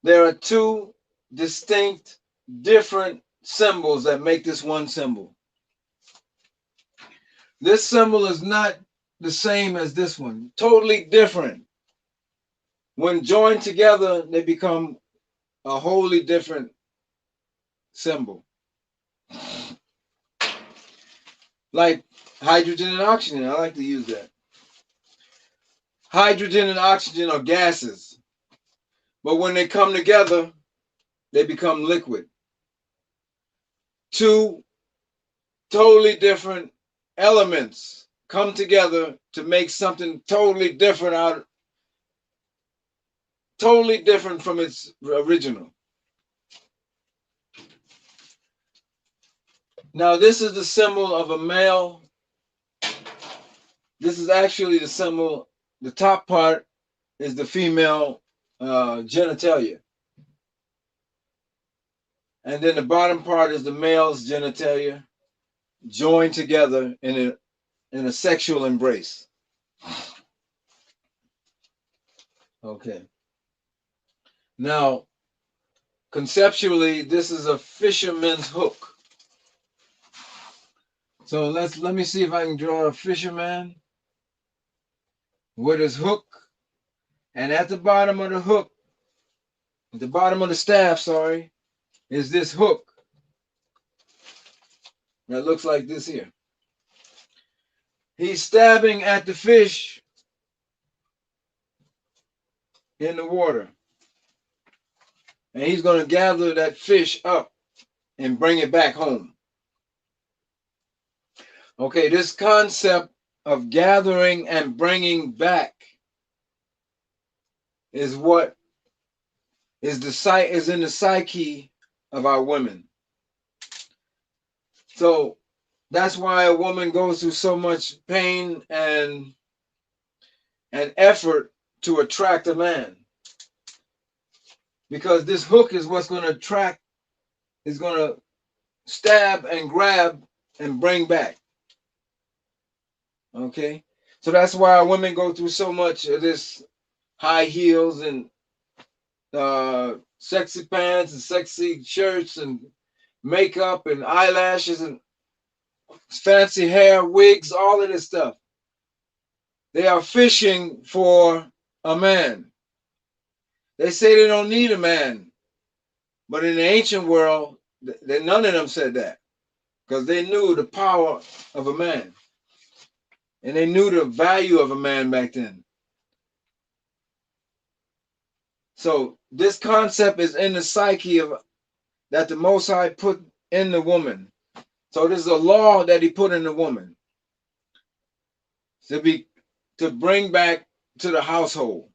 There are two distinct, different symbols that make this one symbol. This symbol is not the same as this one, totally different. When joined together, they become a wholly different symbol. Like hydrogen and oxygen, I like to use that. Hydrogen and oxygen are gases, but when they come together, they become liquid. Two totally different elements come together to make something totally different from its original. Now, this is the symbol of a male. This is actually the symbol. The top part is the female genitalia. And then the bottom part is the male's genitalia joined together in a sexual embrace. Okay. Now, conceptually, this is a fisherman's hook. So let me see if I can draw a fisherman with his hook, and at the bottom of the hook, at the bottom of the staff, sorry, is this hook that looks like this here. He's stabbing at the fish in the water, and he's going to gather that fish up and bring it back home. Okay, this concept of gathering and bringing back is what is in the psyche of our women. So that's why a woman goes through so much pain and effort to attract a man, because this hook is what's going to attract, is going to stab and grab and bring back. Okay, so that's why women go through so much of this high heels and sexy pants and sexy shirts and makeup and eyelashes and fancy hair, wigs, all of this stuff. They are fishing for a man. They say they don't need a man, but in the ancient world, none of them said that, because they knew the power of a man. And they knew the value of a man back then. So this concept is in the psyche that the Most High put in the woman. So this is a law that he put in the woman to bring back to the household.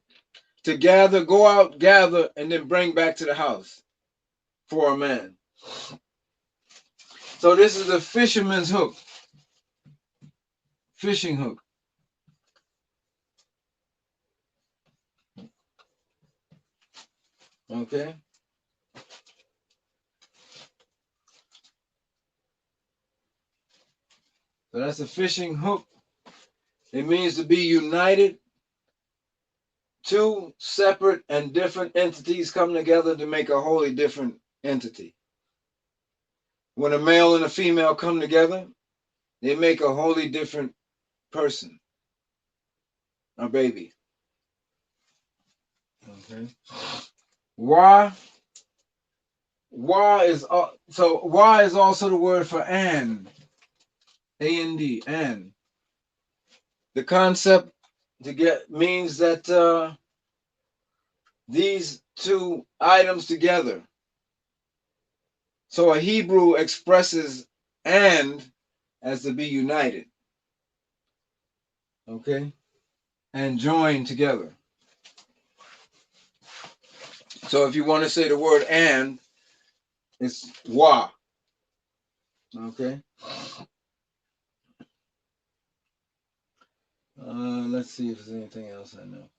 To gather, go out, gather, and then bring back to the house for a man. So this is a fisherman's hook. Fishing hook. Okay. So that's a fishing hook. It means to be united. Two separate and different entities come together to make a wholly different entity. When a male and a female come together, they make a wholly different person, a baby. Okay. Why? Why is so? Why is also the word for and? A-N-D, and. The concept to get means that these two items together. So a Hebrew expresses and as to be united. Okay? And joined together. So if you want to say the word and, it's wa. Okay? Let's see if there's anything else I know.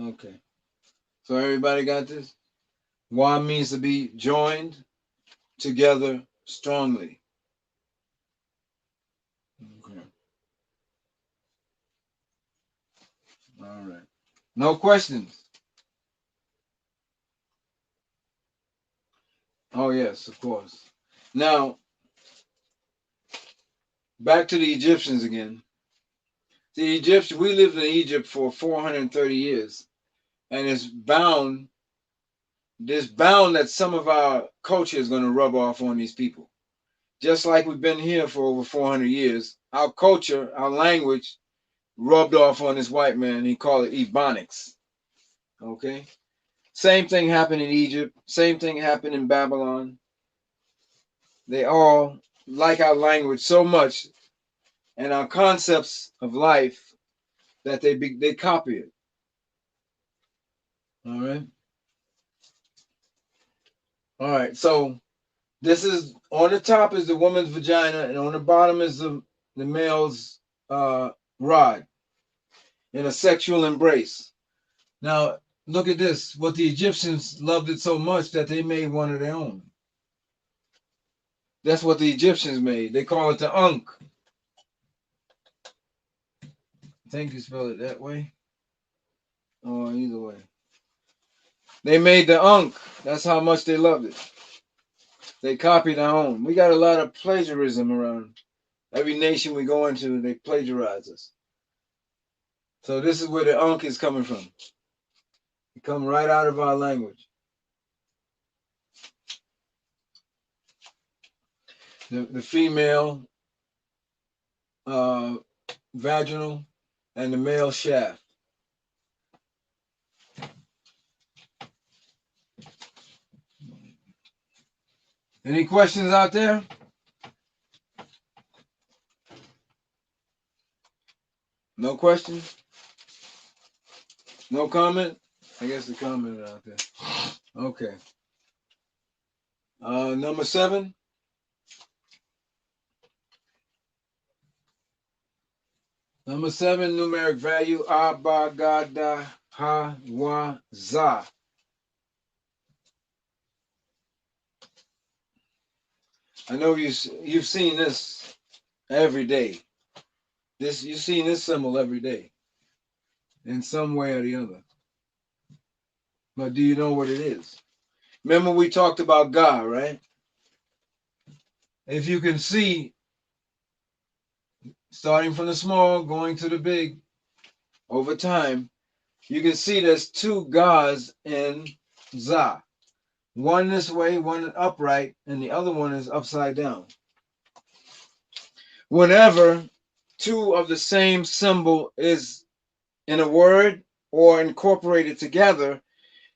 Okay. So everybody got this? Wa means to be joined together strongly. Okay. All right. No questions? Oh, yes, of course. Now, back to the Egyptians again. The Egyptians, we lived in Egypt for 430 years, and it's bound that some of our culture is going to rub off on these people. Just like we've been here for over 400 years, our culture, our language, rubbed off on this white man. He called it Ebonics. Okay? Same thing happened in Egypt. Same thing happened in Babylon. They all like our language so much and our concepts of life that they copy it. All right. All right. So this is on the top is the woman's vagina, and on the bottom is the male's rod in a sexual embrace. Now look at this. What the Egyptians loved it so much that they made one of their own. That's what the Egyptians made. They call it the Ankh. I think you spell it that way. Or either way. They made the Ankh. That's how much they loved it. They copied our own. We got a lot of plagiarism around. Every nation we go into, they plagiarize us. So this is where the Ankh is coming from. It comes right out of our language. The female vaginal and the male shaft. Any questions out there? No questions? No comment? I guess the comment is out there. Okay. Number 7. Number 7, numeric value, Abagada Hawaza. I know you've seen this every day. You've seen this symbol every day, in some way or the other. But do you know what it is? Remember we talked about God, right? If you can see, starting from the small, going to the big, over time, you can see there's 2 gods in Za. One this way, one upright, and the other one is upside down. Whenever 2 of the same symbol is in a word or incorporated together,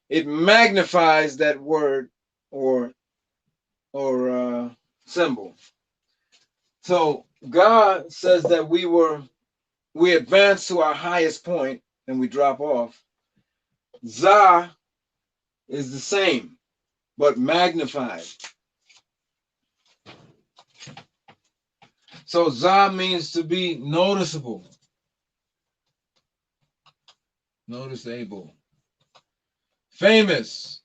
it magnifies that word or symbol. So God says that we advance to our highest point and we drop off. Za is the same, but magnified. So Za means to be noticeable, noticeable, famous,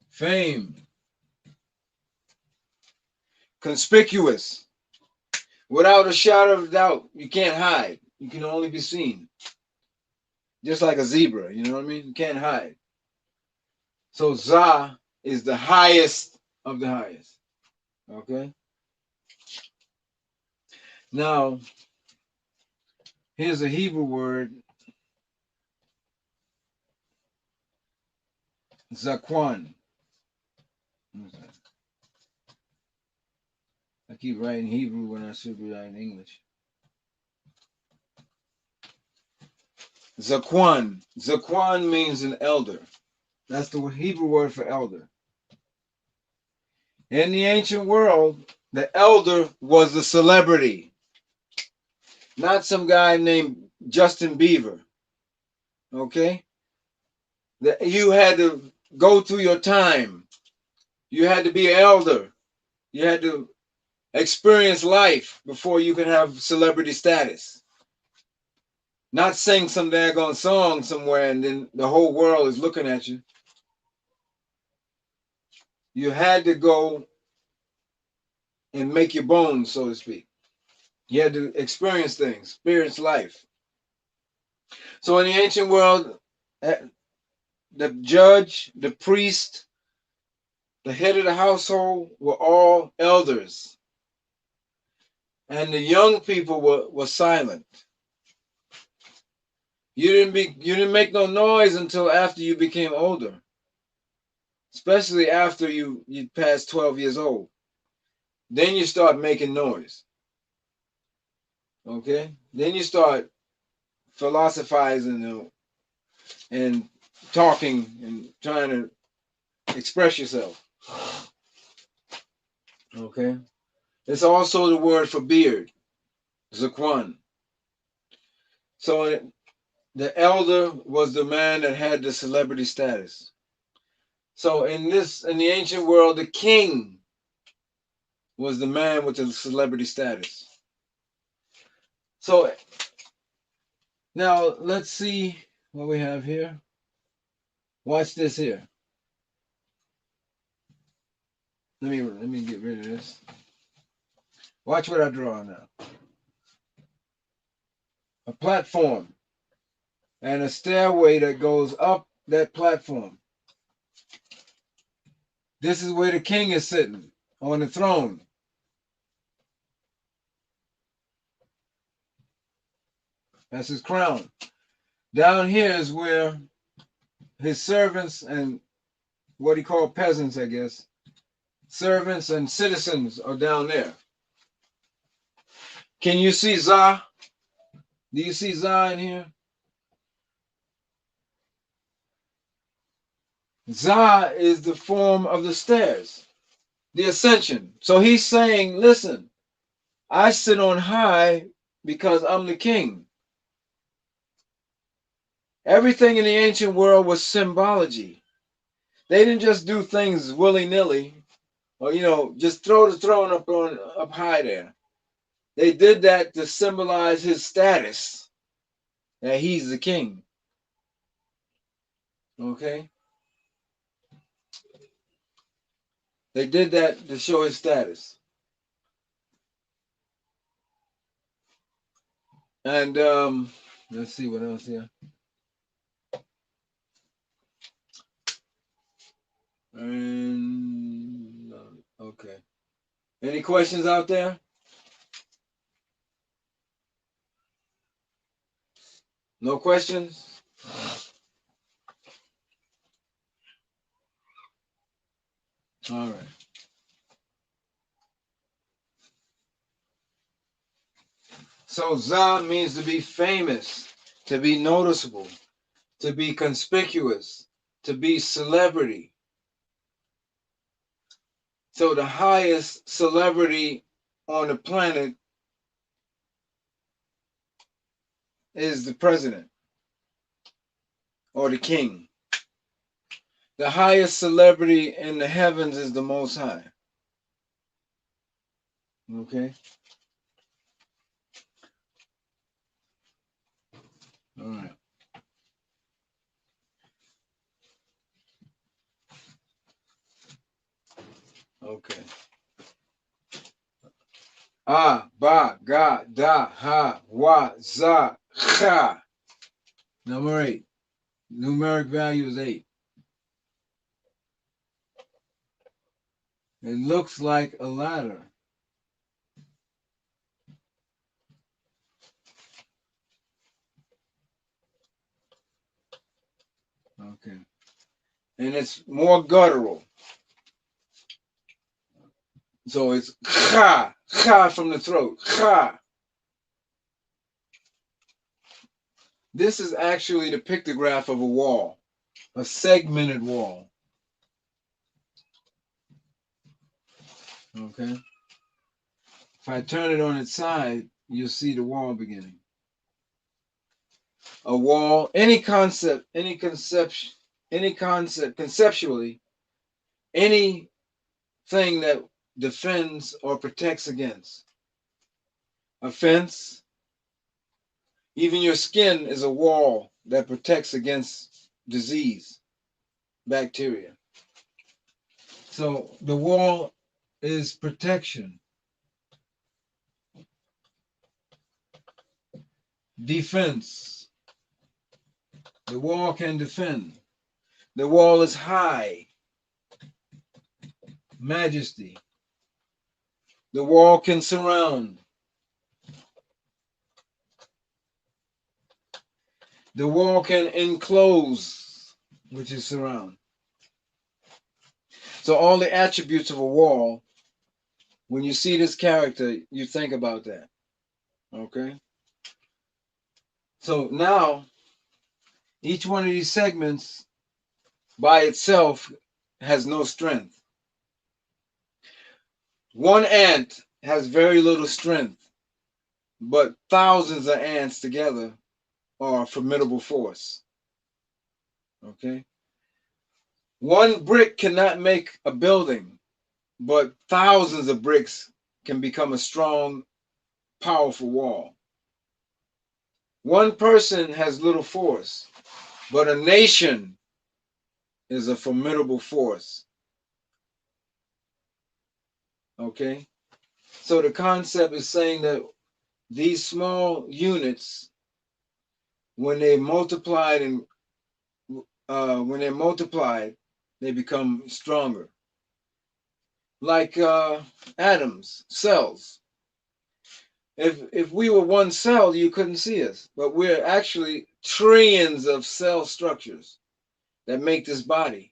fame, conspicuous, without a shadow of doubt. You can't hide. You can only be seen. Just like a zebra, you know what I mean? You can't hide. So Za is the highest of the highest. Okay? Now, here's a Hebrew word, Zakwan. I keep writing Hebrew when I should be writing English. Zakwan. Zakwan means an elder. That's the Hebrew word for elder. In the ancient world, the elder was the celebrity, not some guy named Justin Bieber. Okay? You had to go through your time. You had to be an elder. You had to experience life before you could have celebrity status. Not sing some daggone song somewhere and then the whole world is looking at you. You had to go and make your bones, so to speak. You had to experience things, experience life. So in the ancient world, the judge, the priest, the head of the household were all elders. And the young people were silent. You didn't make no noise until after you became older. Especially after you passed 12 years old. Then you start making noise. Okay? Then you start philosophizing and talking and trying to express yourself. Okay? It's also the word for beard, Zakwan. So the elder was the man that had the celebrity status. So in the ancient world, the king was the man with the celebrity status. So now let's see what we have here. Watch this here. Let me get rid of this. Watch what I draw now. A platform and a stairway that goes up that platform. This is where the king is sitting on the throne. That's his crown. Down here is where his servants and what he called peasants, I guess, servants and citizens are down there. Can you see Za? Do you see Za in here? Za is the form of the stairs, the ascension. So he's saying, listen, I sit on high because I'm the king. Everything in the ancient world was symbology. They didn't just do things willy-nilly or, just throw the throne up high there. They did that to symbolize his status, that he's the king. Okay? They did that to show his status. And let's see what else here. And okay. Any questions out there? No questions? All right. So Za means to be famous, to be noticeable, to be conspicuous, to be celebrity. So the highest celebrity on the planet is the president or the king. The highest celebrity in the heavens is the Most High. Okay? All right. Okay. Ah, ba, ga, da, ha, wa, za, cha. Number 8. Numeric value is 8. It looks like a ladder. Okay. And it's more guttural. So it's cha, cha from the throat, cha. This is actually the pictograph of a wall, a segmented wall. Okay. If I turn it on its side, you'll see the wall beginning. A wall, any concept, conceptually, anything that defends or protects against. A fence, even your skin is a wall that protects against disease, bacteria. So the wall is protection. Defense. The wall can defend. The wall is high. Majesty. The wall can surround. The wall can enclose, which is surround. So all the attributes of a wall, when you see this character, you think about that. Okay? So now, each one of these segments by itself has no strength. One ant has very little strength, but thousands of ants together are a formidable force. Okay? One brick cannot make a building, but thousands of bricks can become a strong, powerful wall. One person has little force, but a nation is a formidable force. Okay? So the concept is saying that these small units, when they multiplied and they become stronger. Like atoms, cells. If we were one cell, you couldn't see us, but we're actually trillions of cell structures that make this body,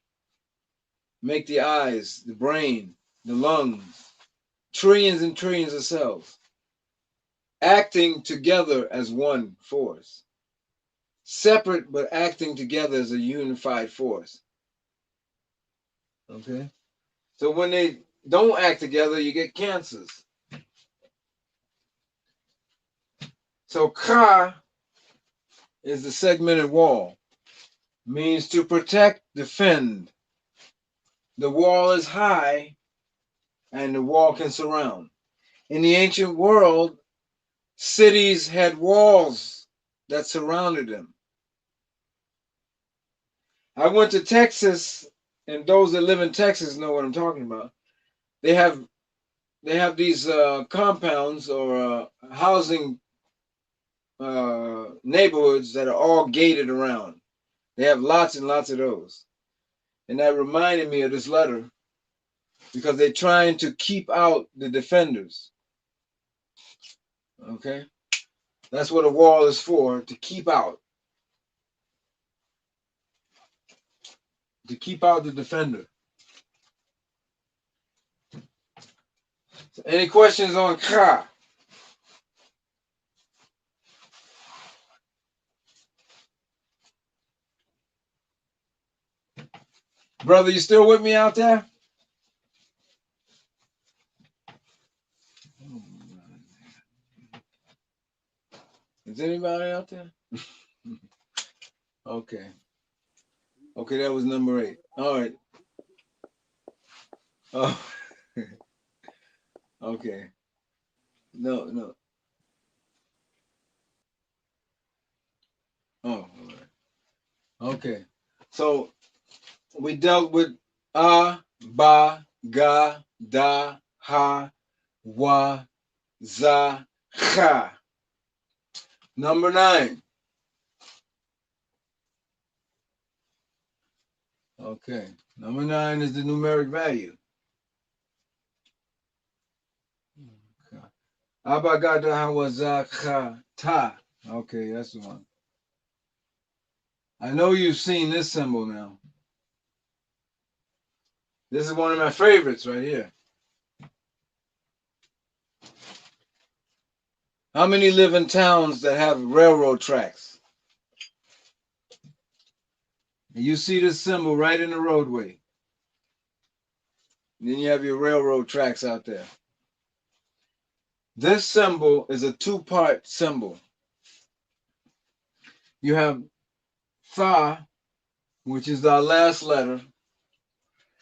make the eyes, the brain, the lungs, trillions and trillions of cells acting together as one force, separate but acting together as a unified force. Okay? So when they don't act together, you get cancers. So Ka is the segmented wall, means to protect, defend. The wall is high and the wall can surround. In the ancient world, cities had walls that surrounded them. I went to Texas, and those that live in Texas know what I'm talking about. They have these compounds or housing neighborhoods that are all gated around. They have lots and lots of those. And that reminded me of this letter because they're trying to keep out the defenders. Okay? That's what a wall is for, to keep out. To keep out the defender. So any questions on Ka? Brother, you still with me out there? Is anybody out there? Okay. Okay, that was number 8. All right. Oh, okay. No, no. Oh, all right. Okay. So we dealt with a, ba, ga, da, ha, wa, za, cha. Number 9. Okay. Number 9 is the numeric value. Okay. Aba, ga, da, ha, wa, za, cha, ta. Okay, that's the one. I know you've seen this symbol now. This is one of my favorites right here. How many live in towns that have railroad tracks? You see this symbol right in the roadway. And then you have your railroad tracks out there. This symbol is a two-part symbol. You have Tha, which is our last letter,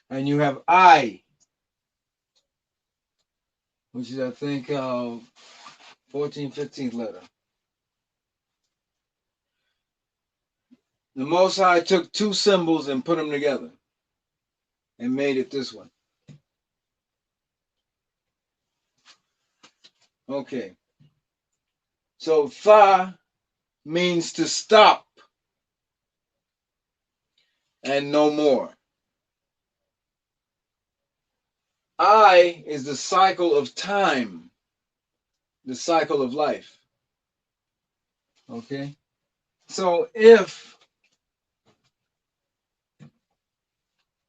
and you have I, which is, I think, 14th, 15th letter. The Most High took two symbols and put them together and made it this one. Okay. So Tha means to stop and no more. I is the cycle of time, the cycle of life. Okay? So if,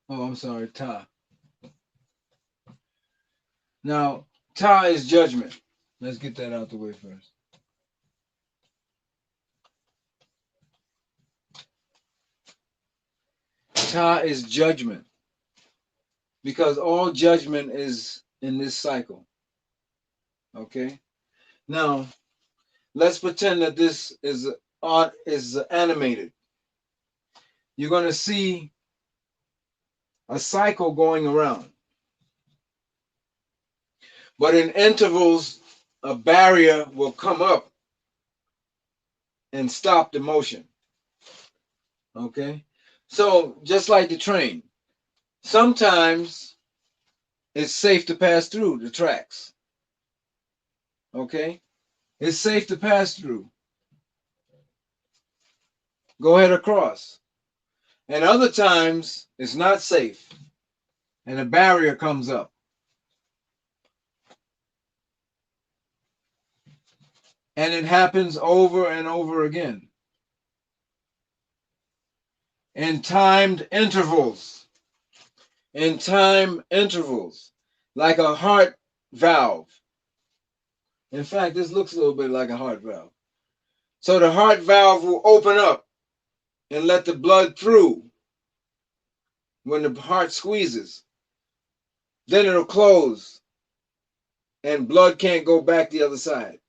oh, I'm sorry, Ta. Now, Ta is judgment. Let's get that out the way first. Ta is judgment, because all judgment is in this cycle. Okay? Now, let's pretend that this is art is animated. You're going to see a cycle going around. But in intervals, a barrier will come up and stop the motion. Okay? So, just like the train, sometimes it's safe to pass through the tracks. Okay? It's safe to pass through. Go ahead across. And other times, it's not safe. And a barrier comes up. And it happens over and over again. In timed intervals. In time intervals. Like a heart valve. In fact, this looks a little bit like a heart valve. So the heart valve will open up and let the blood through when the heart squeezes. Then it'll close and blood can't go back the other side.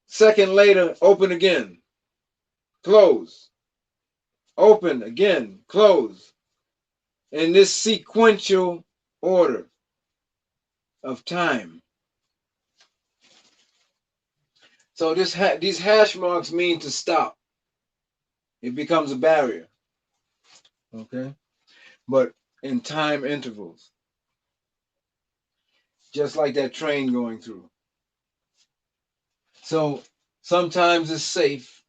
Second later, open again, close, open again, close. In this sequential order of time. So these hash marks mean to stop. It becomes a barrier. Okay? But in time intervals. Just like that train going through. So sometimes it's safe.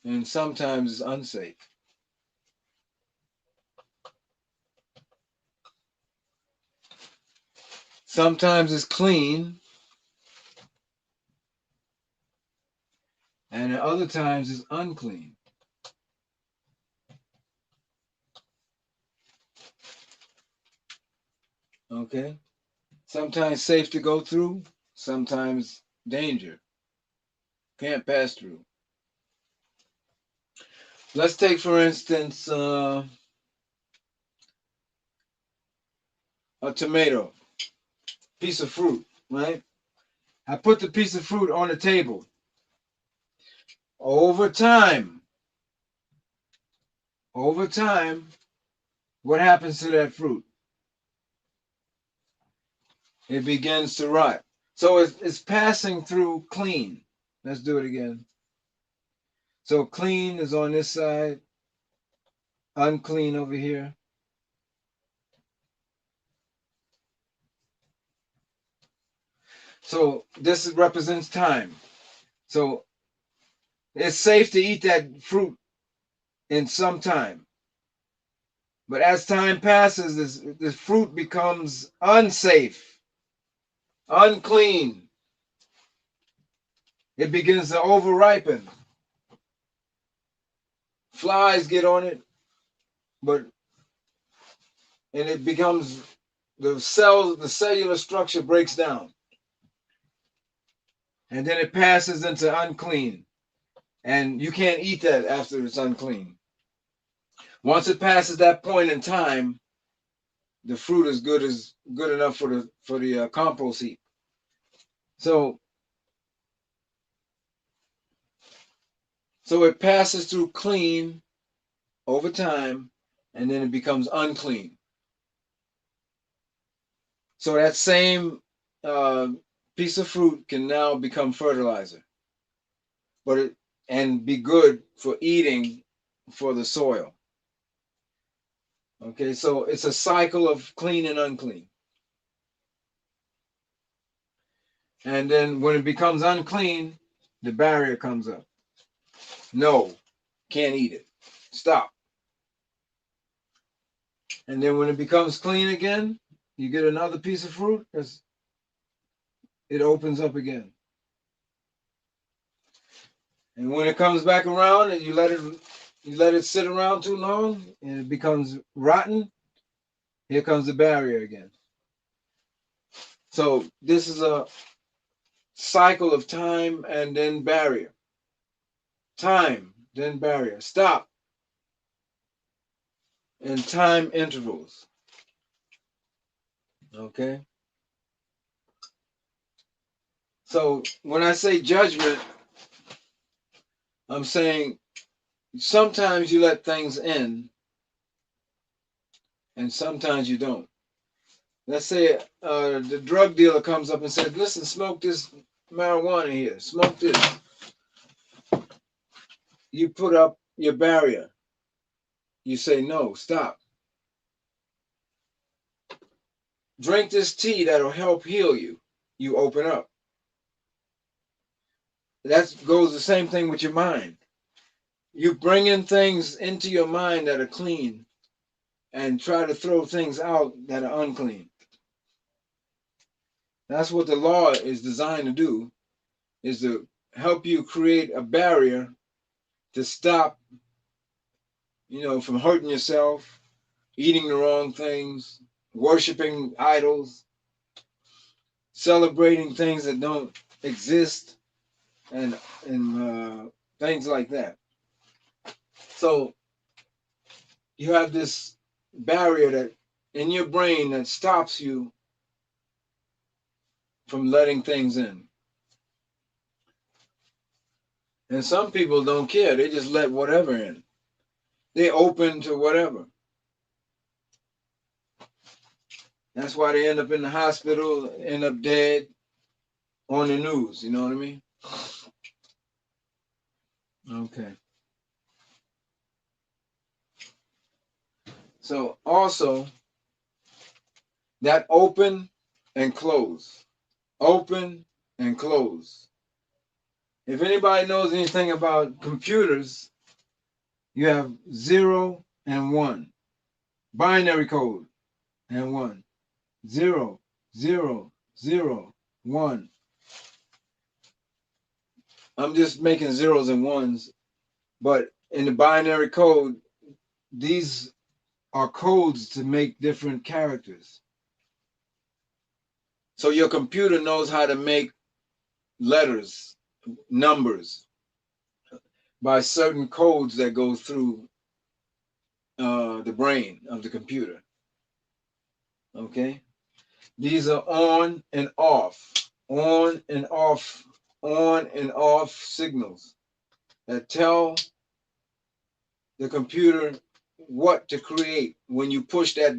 And sometimes it's unsafe. Sometimes it's clean. And at other times it's unclean. Okay? Sometimes safe to go through, sometimes danger. Can't pass through. Let's take, for instance, a tomato, piece of fruit, right? I put the piece of fruit on the table. Over time, what happens to that fruit? It begins to rot. So it's passing through clean. Let's do it again. So clean is on this side, unclean over here. So this represents time. So it's safe to eat that fruit in some time. But as time passes, this fruit becomes unsafe, unclean. It begins to over-ripen. Flies get on it, and it becomes, the cellular structure breaks down. And then it passes into unclean. And you can't eat that after it's unclean. Once it passes that point in time, the fruit is good enough for the compost heap. So it passes through clean over time, and then it becomes unclean. So that same piece of fruit can now become fertilizer, and be good for eating for the soil. Okay, so it's a cycle of clean and unclean. And then when it becomes unclean, the barrier comes up. No, can't eat it. Stop. And then when it becomes clean again, you get another piece of fruit, it opens up again. And when it comes back around and you let it sit around too long and it becomes rotten, here comes the barrier again. So this is a cycle of time and then barrier. Time, then barrier. Stop. And time intervals. Okay? So when I say judgment, I'm saying sometimes you let things in and sometimes you don't. Let's say the drug dealer comes up and says, listen, smoke this marijuana here. Smoke this. You put up your barrier. You say, no, stop. Drink this tea that'll help heal you. You open up. That goes the same thing with your mind. You bring in things into your mind that are clean and try to throw things out that are unclean. That's what the law is designed to do, is to help you create a barrier to stop, from hurting yourself, eating the wrong things, worshiping idols, celebrating things that don't exist, and things like that. So you have this barrier that in your brain that stops you from letting things in. And some people don't care. They just let whatever in. They open to whatever. That's why they end up in the hospital, end up dead on the news. You know what I mean? Okay. So also, that open and close. Open and close. If anybody knows anything about computers, you have 0 and 1. Binary code and 1. 0, 0, 0, 1. I'm just making zeros and ones, but in the binary code, these are codes to make different characters. So your computer knows how to make letters, numbers, by certain codes that go through the brain of the computer. Okay? These are on and off, on and off, on and off signals that tell the computer what to create when you push that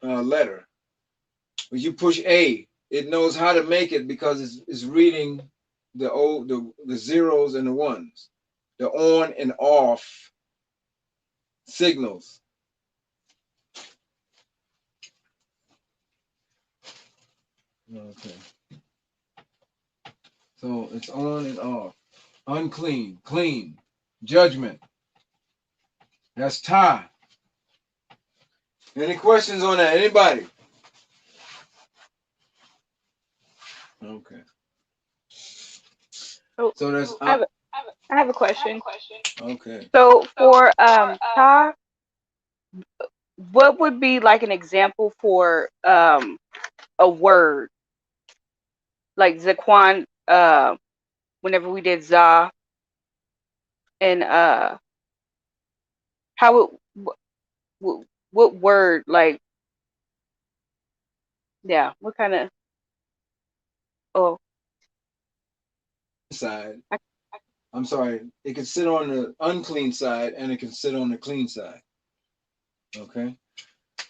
letter. When you push A, it knows how to make it because it's reading the zeros and the ones, the on and off signals. Okay. So it's on and off. Unclean, clean, judgment. That's ta. Any questions on that? Anybody? Okay. So So that's I have a question. okay. So for ta, what would be like an example for a word like Zaquan? Whenever we did za and how it what word like yeah what kind of oh Side. I, I'm sorry. It can sit on the unclean side and it can sit on the clean side. Okay.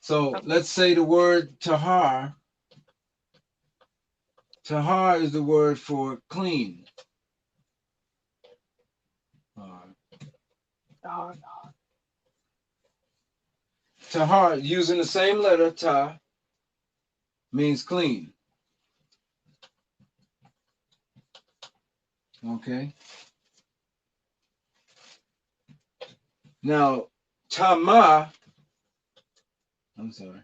So let's say the word tahar. Tahar is the word for clean. oh, Tahar, using the same letter, ta, means clean. Okay. Now, tama, I'm sorry.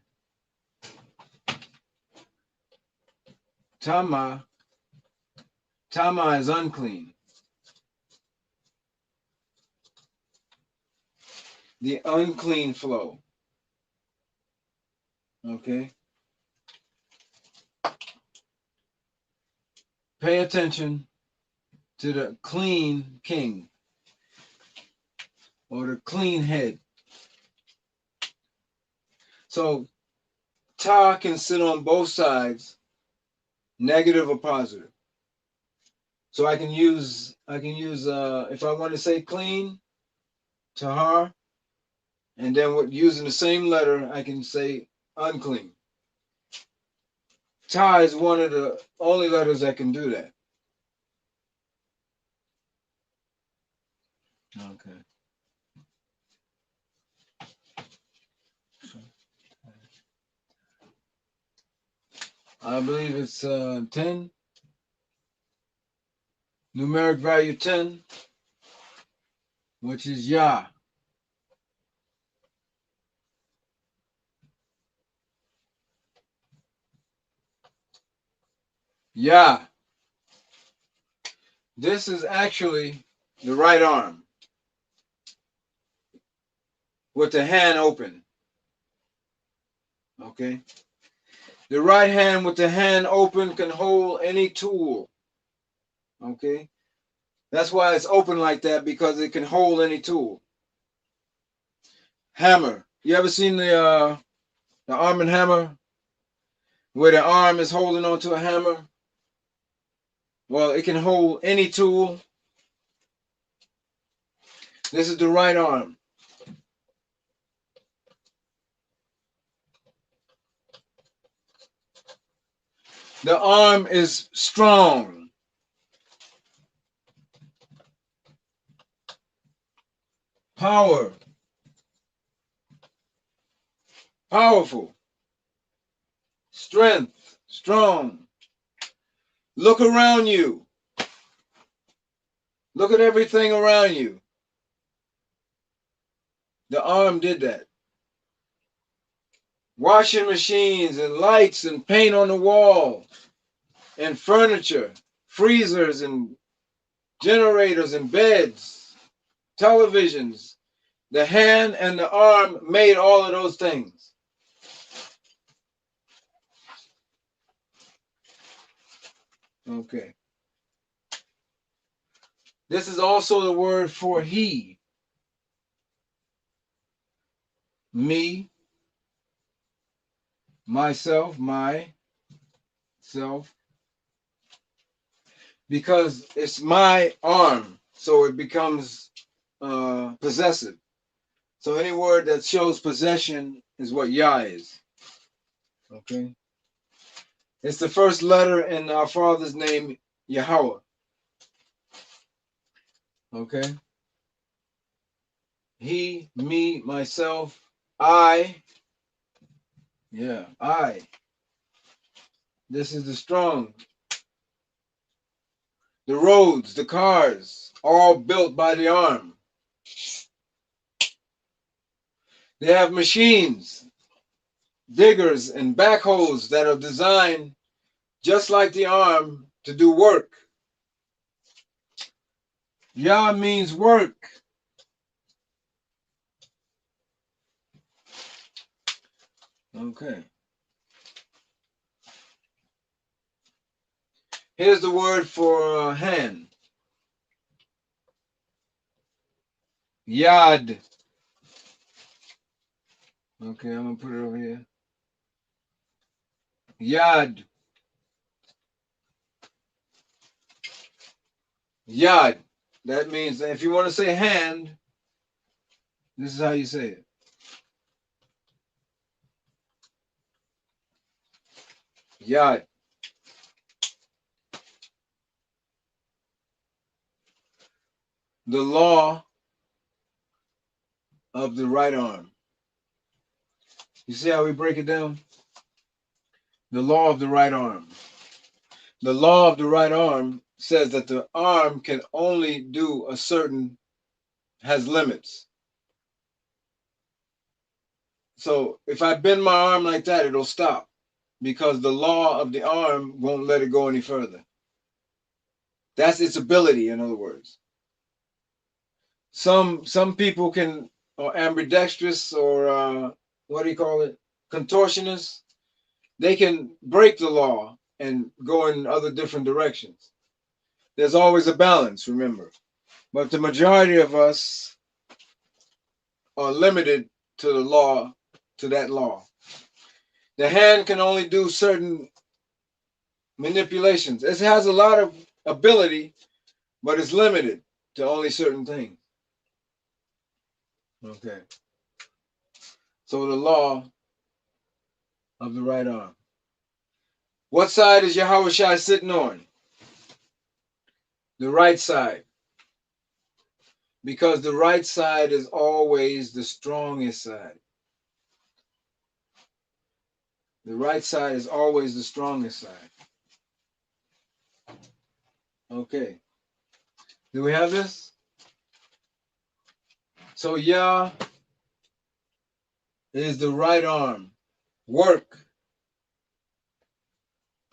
Tama is unclean. The unclean flow. Okay. Pay attention to the clean king or the clean head. So ta can sit on both sides, negative or positive. So I can use if I want to say clean, tahar, and then using the same letter, I can say unclean. Ta is one of the only letters that can do that. Okay. I believe it's 10. Numeric value 10, which is Yah. Yah. This is actually the right arm with the hand open. Okay. The right hand with the hand open can hold any tool. Okay. That's why it's open like that, because it can hold any tool. Hammer. You ever seen the Arm and Hammer where the arm is holding onto a hammer? Well, it can hold any tool. This is the right arm. The arm is strong. Power. Powerful. Strength. Strong. Look around you. Look at everything around you. The arm did that. Washing machines and lights and paint on the wall and furniture, freezers and generators and beds, televisions. The hand and the arm made all of those things. Okay. This is also the word for he. Me, myself, my, self, because it's my arm, so it becomes possessive. So any word that shows possession is what Yah is. Okay? It's the first letter in our Father's name, Yahweh. Okay? He, me, myself, I. Yeah, I. This is the strong. The roads, the cars, all built by the arm. They have machines, diggers, and backhoes that are designed just like the arm to do work. Yah means work. Okay. Here's the word for hand. Yad. Okay, I'm going to put it over here. Yad. Yad. That means if you want to say hand, this is how you say it. Yad. The law of the right arm. You see how we break it down? The law of the right arm. The law of the right arm says that the arm can only do a certain, has limits. So if I bend my arm like that, it'll stop because the law of the arm won't let it go any further. That's its ability, in other words. Some people can, or ambidextrous, or what do you call it? Contortionists. They can break the law and go in other different directions. There's always a balance, remember. But the majority of us are limited to the law, to that law. The hand can only do certain manipulations. It has a lot of ability, but it's limited to only certain things. Okay. So the law of the right arm. What side is Yahweh Shai sitting on? The right side. Because the right side is always the strongest side. The right side is always the strongest side. Okay. Do we have this? So Yah is the right arm. Work.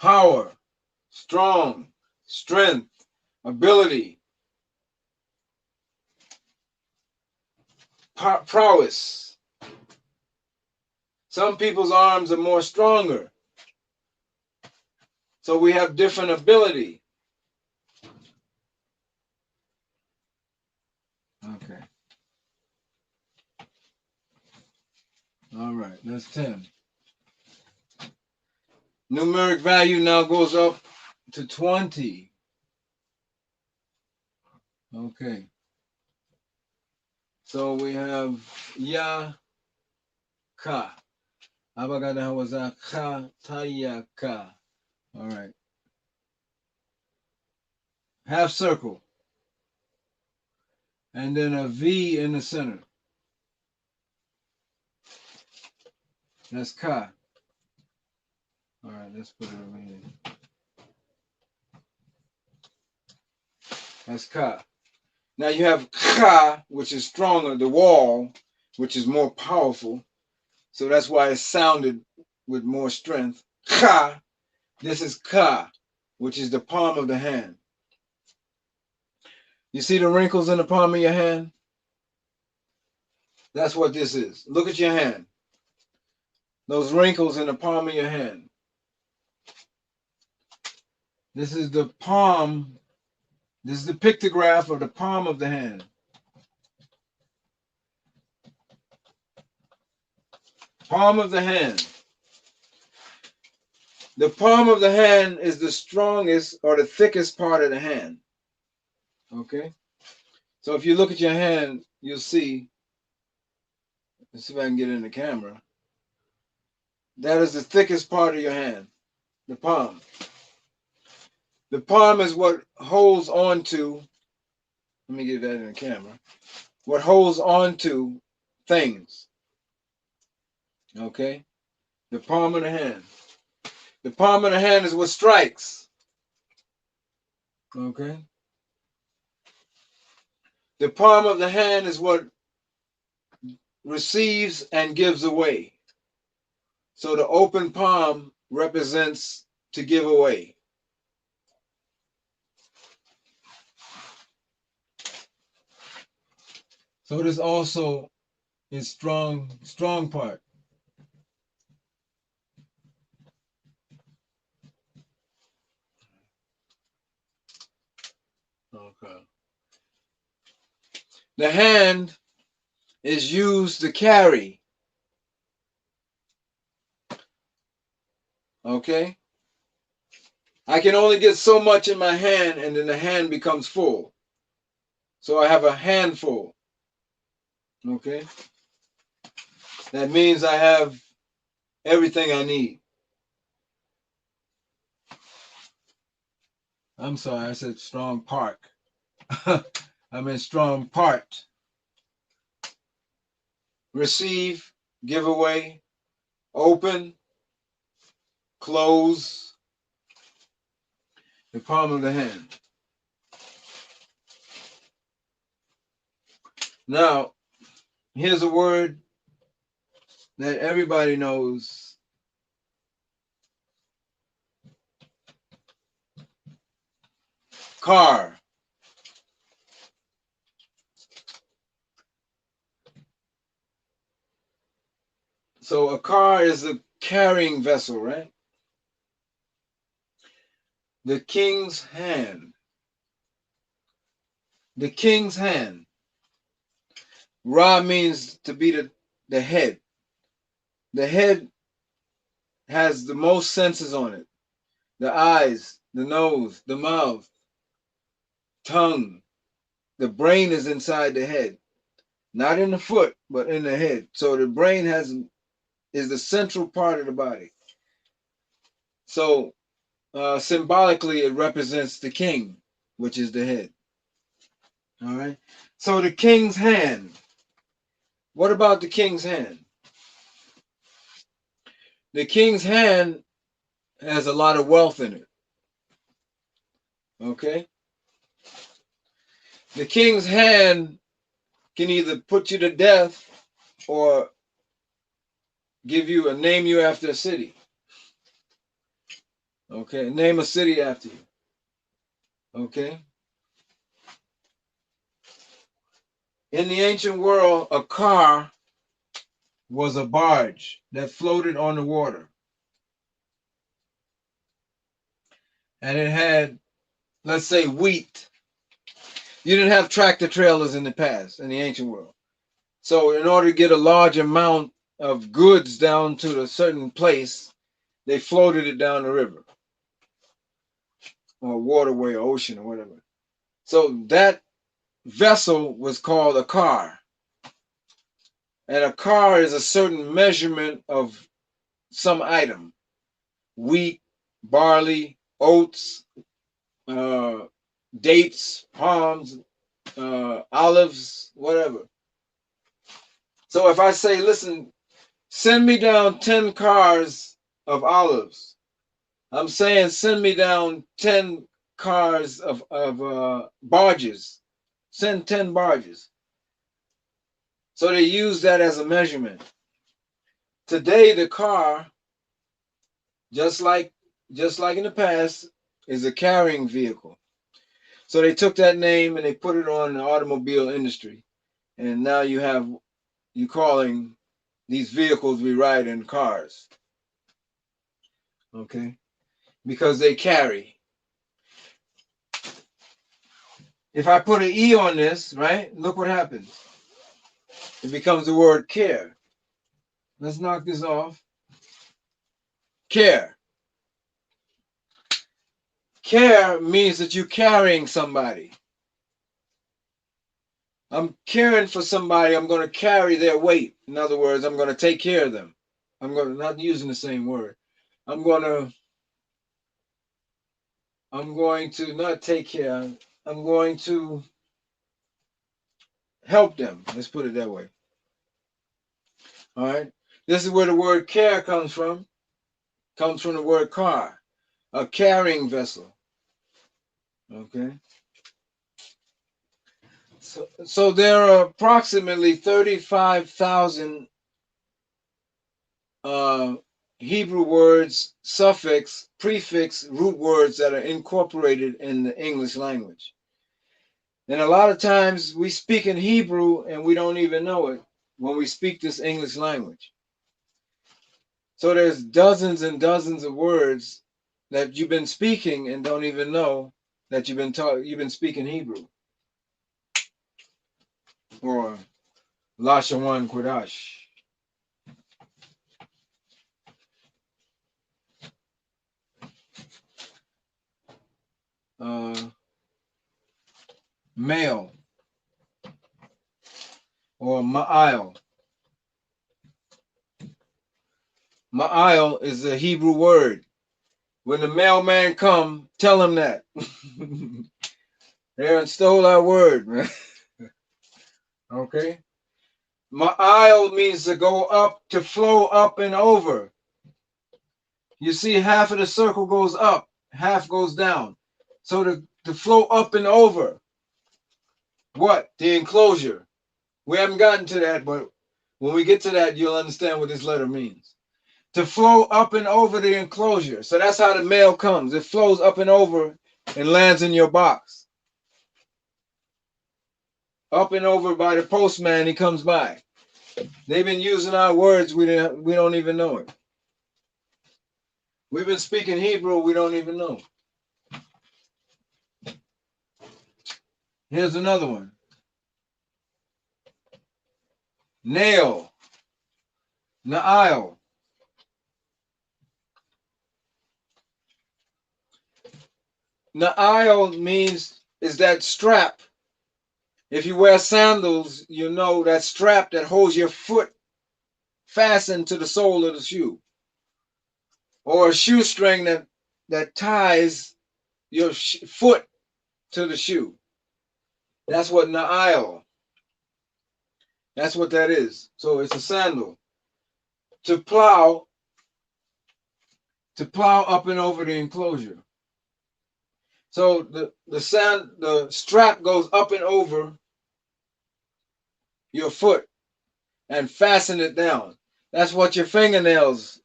Power. Strong. Strength. Ability. Prowess. Some people's arms are more stronger. So we have different ability. Okay. All right, that's 10. Numeric value now goes up to 20. Okay. So we have Ya Ka. Abagada Hawaza Ka Taya Ka. All right. Half circle. And then a V in the center. That's Ka. All right, let's put it over here. That's Ka. Now you have Ka, which is stronger, the wall, which is more powerful. So that's why it sounded with more strength. Ka. This is Ka, which is the palm of the hand. You see the wrinkles in the palm of your hand? That's what this is. Look at your hand. Those wrinkles in the palm of your hand. This is the palm. This is the pictograph of the palm of the hand. Palm of the hand. The palm of the hand is the strongest or the thickest part of the hand. Okay? So if you look at your hand, you'll see, let's see if I can get it in the camera. That is the thickest part of your hand, the palm. The palm is what holds on to, let me get that in the camera, what holds on to things. Okay? The palm of the hand. The palm of the hand is what strikes. Okay? The palm of the hand is what receives and gives away. So the open palm represents to give away. So this also is strong part. Okay. The hand is used to carry. Okay? I can only get so much in my hand and then the hand becomes full. So I have a handful. Okay? That means I have everything I need. I'm sorry, I said strong park. I meant strong part. Receive, give away, open, close, the palm of the hand. Now, here's a word that everybody knows. Car. So a car is a carrying vessel, right? The king's hand. The king's hand. Ra means to be the head. The head has the most senses on it. The eyes, the nose, the mouth, tongue. The brain is inside the head. Not in the foot, but in the head. So the brain is the central part of the body. So symbolically, it represents the king, which is the head. All right. So the king's hand. What about the king's hand? The king's hand has a lot of wealth in it. Okay. The king's hand can either put you to death or name you after a city. Okay. Name a city after you. Okay. In the ancient world, a car was a barge that floated on the water. And it had, let's say, wheat. You didn't have tractor trailers in the past, in the ancient world. So in order to get a large amount of goods down to a certain place, they floated it down the river or waterway or ocean or whatever. So that vessel was called a car. And a car is a certain measurement of some item. Wheat, barley, oats, dates, palms, olives, whatever. So if I say, listen, send me down 10 cars of olives, I'm saying send me down 10 cars of barges. Send 10 barges. So they use that as a measurement. Today, the car, just like in the past, is a carrying vehicle. So they took that name and they put it on the automobile industry. And now you calling these vehicles we ride in cars. Okay? Because they carry. If I put an E on this, right, look what happens. It becomes the word care. Let's knock this off. Care. Care means that you're carrying somebody. I'm caring for somebody. I'm going to carry their weight. In other words, I'm going to take care of them. I'm going to, not using the same word. I'm going to not take care. I'm going to help them. Let's put it that way. All right. This is where the word care comes from. Comes from the word car, a carrying vessel. Okay. So there are approximately 35,000 Hebrew words, suffix, prefix, root words that are incorporated in the English language. And a lot of times we speak in Hebrew and we don't even know it when we speak this English language. So there's dozens and dozens of words that you've been speaking and don't even know that you've been speaking Hebrew. Or Lashawan Kodash. Male or Ma'al. Ma'al is a Hebrew word. When the mailman come, tell him that. They stole our word, man. Okay. Ma'al means to go up, to flow up and over. You see, half of the circle goes up, half goes down. So to flow up and over. What? The enclosure. We haven't gotten to that, but when we get to that, you'll understand what this letter means. To flow up and over the enclosure. So that's how the mail comes. It flows up and over and lands in your box. Up and over by the postman, he comes by. They've been using our words, we don't even know it. We've been speaking Hebrew, we don't even know. Here's another one. Nail. Na'il. Na'il means is that strap. If you wear sandals, you know that strap that holds your foot fastened to the sole of the shoe. Or a shoestring that ties your foot to the shoe. That's what na'il. That's what that is. So it's a sandal. To plow up and over the enclosure. So the strap goes up and over your foot and fasten it down. That's what your fingernails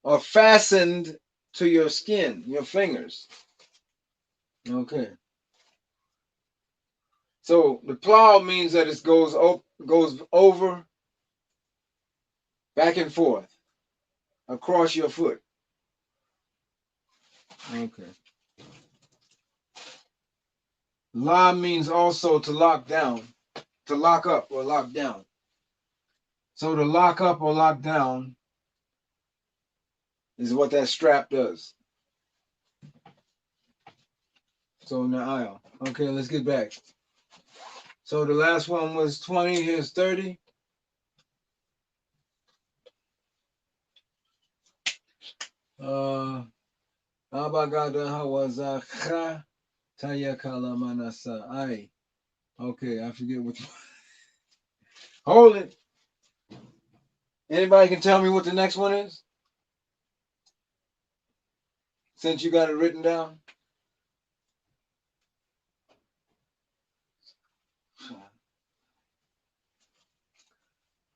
are fastened to your skin, your fingers. Okay. So the plow means that it goes over, back and forth, across your foot. Okay. La means also to lock down, to lock up or lock down. So to lock up or lock down is what that strap does. So na'il. Okay, let's get back. So the last one was 20, here's 30. Abagada hawazacha tayakala manasa. Ay. Okay, I forget which one. Hold it. Anybody can tell me what the next one is? Since you got it written down.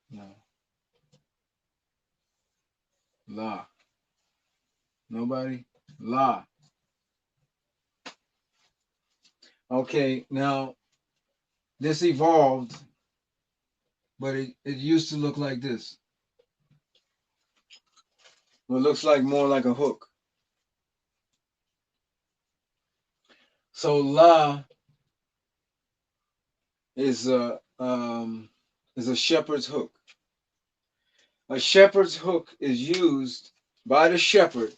No. La. Nobody? La. Okay, now this evolved, but it used to look like this. Well, it looks like more like a hook. So la is a shepherd's hook. A shepherd's hook is used by the shepherd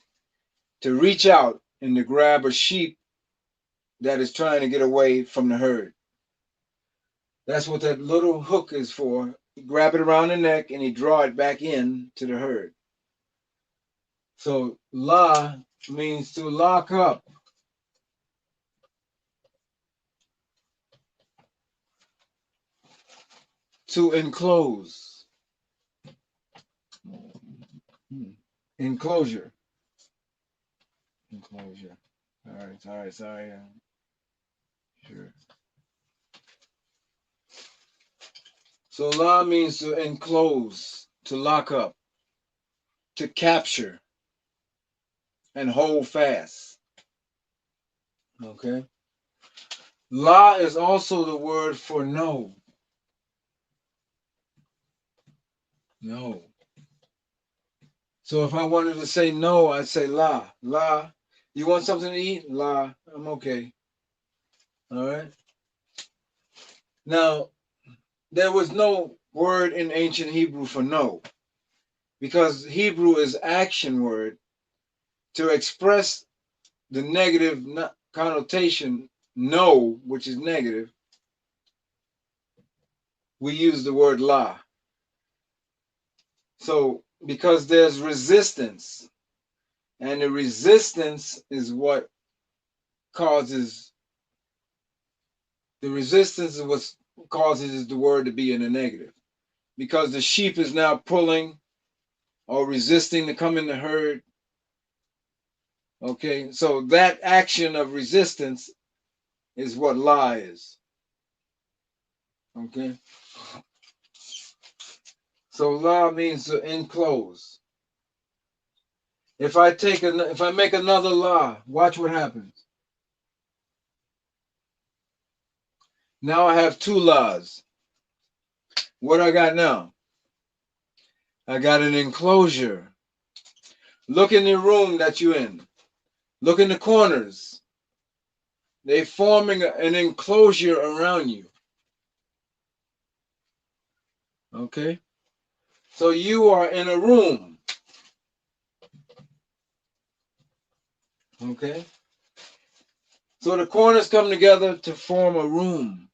to reach out and to grab a sheep that is trying to get away from the herd. That's what that little hook is for. You grab it around the neck and you draw it back in to the herd. So la means to lock up. To enclose. Enclosure. Enclosure. All right, sorry. Sure. So la means to enclose, to lock up, to capture, and hold fast. Okay. La is also the word for no. No. So if I wanted to say no, I'd say la. La. You want something to eat? La. I'm okay. All right. Now, there was no word in ancient Hebrew for no, because Hebrew is action word. To express the negative connotation, no, which is negative, we use the word la. So, because there's resistance, and the resistance is what causes, the resistance is what causes the word to be in the negative. Because the sheep is now pulling or resisting to come in the herd. Okay, so that action of resistance is what la is. Okay, so la means to enclose. If I make another la, watch what happens. Now I have two la's. What I got now? I got an enclosure. Look in the room that you're in. Look in the corners. They're forming an enclosure around you. Okay? So you are in a room. Okay? So the corners come together to form a room.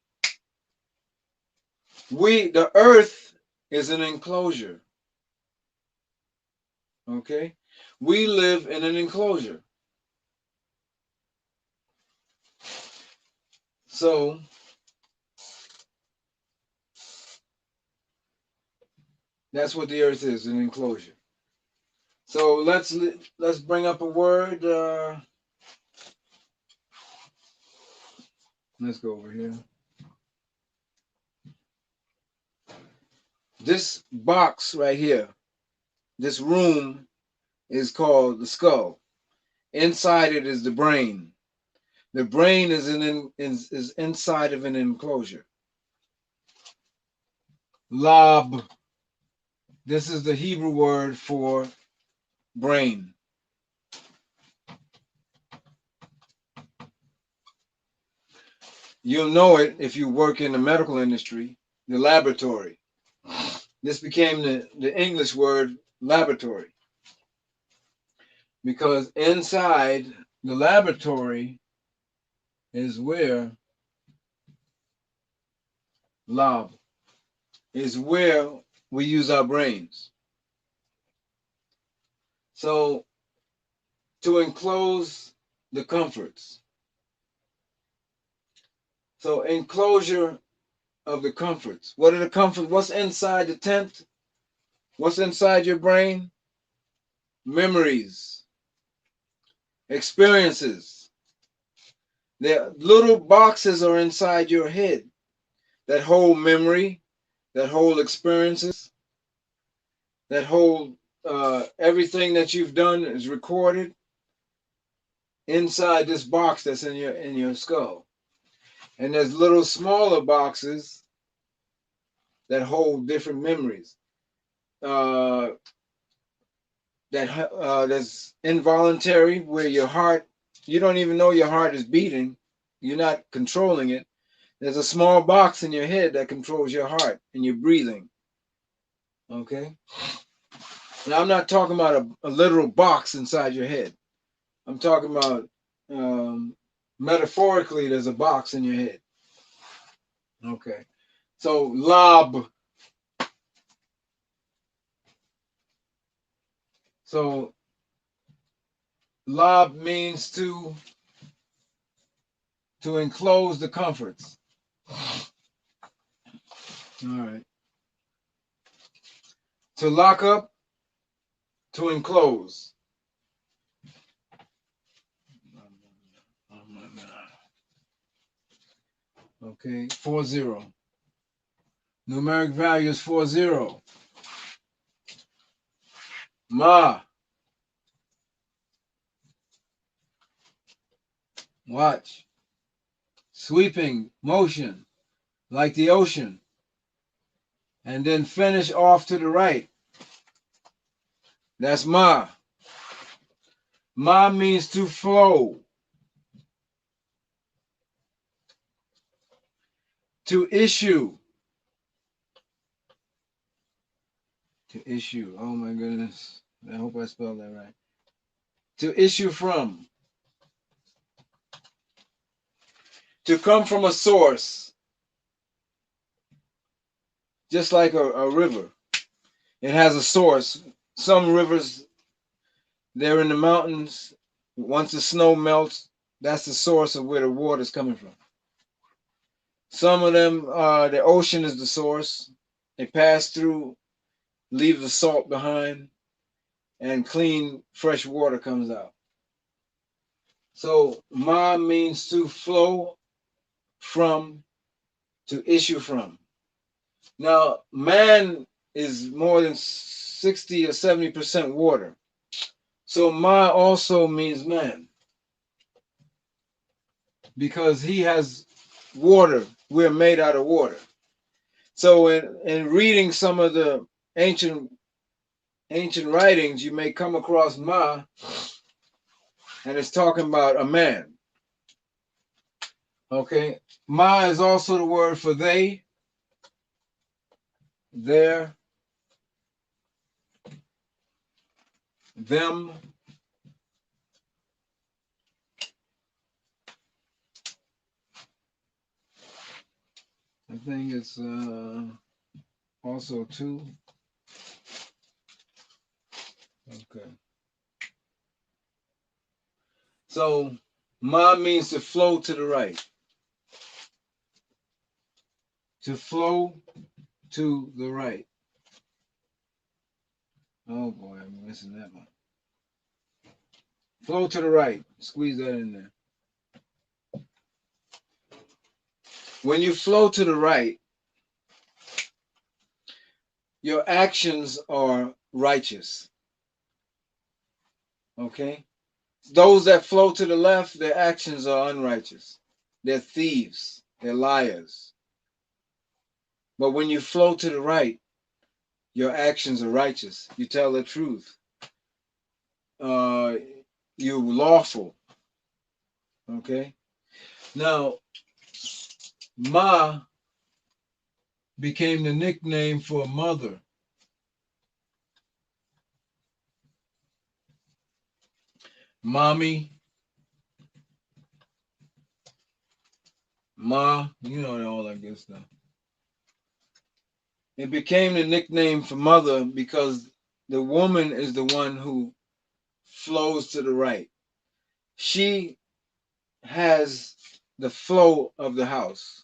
The earth is an enclosure. Okay? We live in an enclosure. So that's what the earth is, an enclosure. So let's bring up a word. Let's go over here. This box right here, this room, is called the skull. Inside it is the brain. The brain is inside of an enclosure. Lab. This is the Hebrew word for brain. You'll know it if you work in the medical industry, the laboratory. This became the English word laboratory, because inside the laboratory is where lab is where we use our brains. So to enclose the comforts. So enclosure of the comforts. What are the comforts? What's inside the tent? What's inside your brain? Memories, experiences. There little boxes are inside your head that hold memory, that hold experiences, that hold everything that you've done is recorded inside this box that's in your skull. And there's little smaller boxes that hold different memories. That's involuntary, where your heart, you don't even know your heart is beating. You're not controlling it. There's a small box in your head that controls your heart and your breathing. Okay? Now, I'm not talking about a literal box inside your head. I'm talking about metaphorically, there's a box in your head. Okay. So lob. So lob means to enclose the comforts. All right. To lock up, to enclose. Okay, 40. Numeric value is 40. Ma. Watch. Sweeping motion like the ocean. And then finish off to the right. That's ma. Ma means to flow. To issue. To issue. Oh my goodness. I hope I spelled that right. To issue from. To come from a source. Just like a river. It has a source. Some rivers, they're in the mountains. Once the snow melts, that's the source of where the water is coming from. Some of them, the ocean is the source. They pass through, leave the salt behind, and clean, fresh water comes out. So ma means to flow from, to issue from. Now, man is more than 60 or 70% water. So ma also means man. Because he has water. We're made out of water. So in reading some of the ancient writings, you may come across ma, and it's talking about a man. Okay. Ma is also the word for they, their, them. I think it's also two. Okay. So ma means to flow to the right. To flow to the right. Oh boy, I'm missing that one. Flow to the right. Squeeze that in there. When you flow to the right, your actions are righteous. Okay? Those that flow to the left, their actions are unrighteous. They're thieves. They're liars. But when you flow to the right, your actions are righteous. You tell the truth. You're lawful. Okay? Now, Ma became the nickname for mother. Mommy, Ma, you know all that good stuff. It became the nickname for mother because the woman is the one who flows to the right. She has the flow of the house.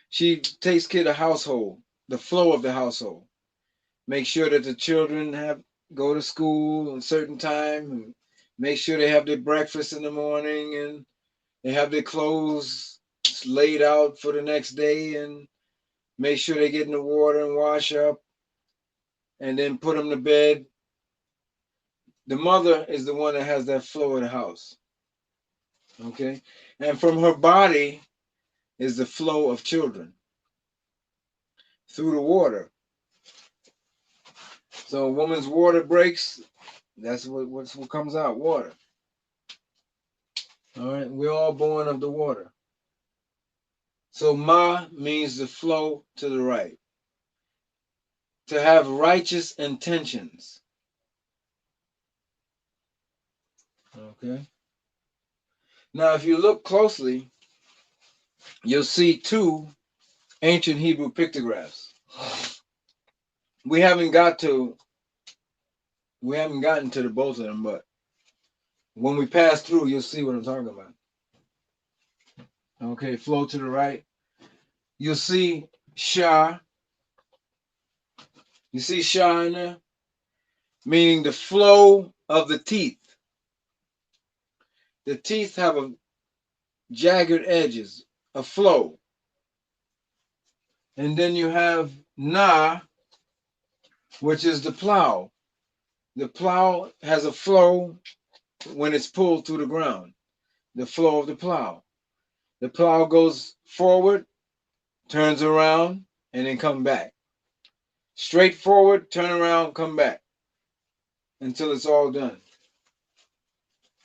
She takes care of the household, the flow of the household. Make sure that the children go to school at a certain time, and make sure they have their breakfast in the morning, and they have their clothes laid out for the next day, and make sure they get in the water and wash up, and then put them to bed. The mother is the one that has that flow of the house. Okay? And from her body is the flow of children through the water. So a woman's water breaks, that's what comes out, water. All right, we're all born of the water. So ma means to flow to the right, to have righteous intentions. Okay. Now, if you look closely, you'll see two ancient Hebrew pictographs. We haven't gotten to the both of them, but when we pass through, you'll see what I'm talking about. Okay, flow to the right. You'll see Shah. You see Shah in there? Meaning the flow of the teeth. The teeth have a jagged edges, a flow. And then you have Na, which is the plow. The plow has a flow when it's pulled through the ground. The flow of the plow. The plow goes forward, turns around, and then come back. Straight forward, turn around, come back until it's all done.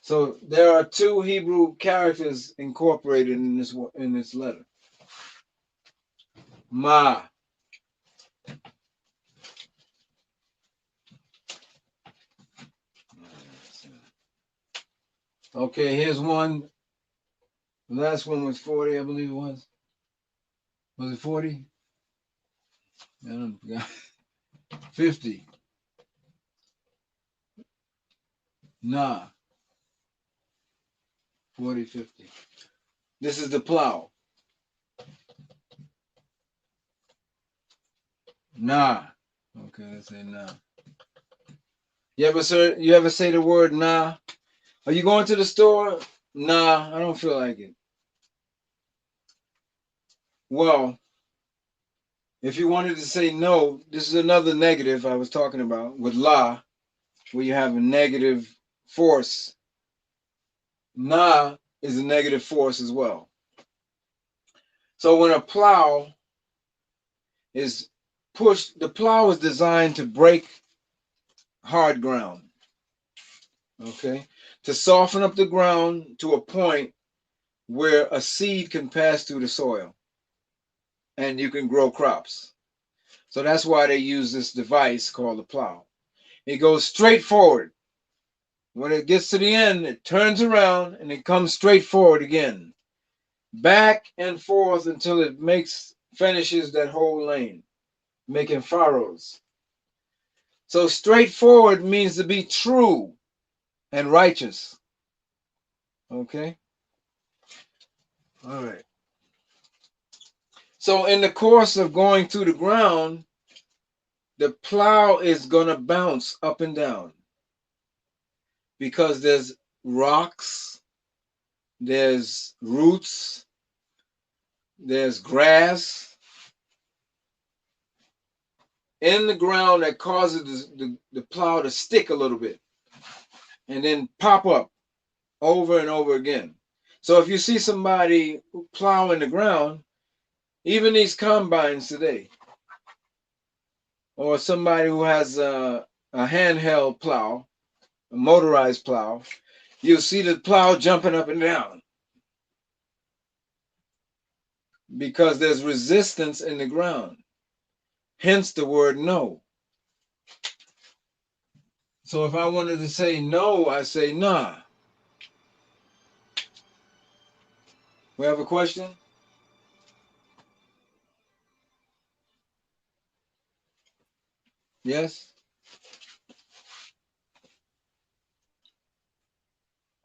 So there are two Hebrew characters incorporated in this letter. Ma. Okay, here's one. The last one was 40, I believe it was. Was it 40? I don't know. 50. Nah. 40, 50. This is the plow. Nah. Okay, let's say nah. You ever say the word nah? Are you going to the store? Nah, I don't feel like it. Well, if you wanted to say no, this is another negative I was talking about with la, where you have a negative force. Na is a negative force as well. So when a plow is pushed, the plow is designed to break hard ground. Okay? To soften up the ground to a point where a seed can pass through the soil and you can grow crops. So that's why they use this device called the plow. It goes straight forward. When it gets to the end, it turns around and it comes straight forward again. Back and forth until it finishes that whole lane, making furrows. So straightforward means to be true and righteous. Okay? All right. So in the course of going through the ground, the plow is going to bounce up and down because there's rocks, there's roots, there's grass in the ground that causes the plow to stick a little bit and then pop up over and over again. So if you see somebody plowing the ground, even these combines today, or somebody who has a handheld plow, a motorized plow, you'll see the plow jumping up and down because there's resistance in the ground. Hence the word no. So if I wanted to say no, I say nah. We have a question? Yes?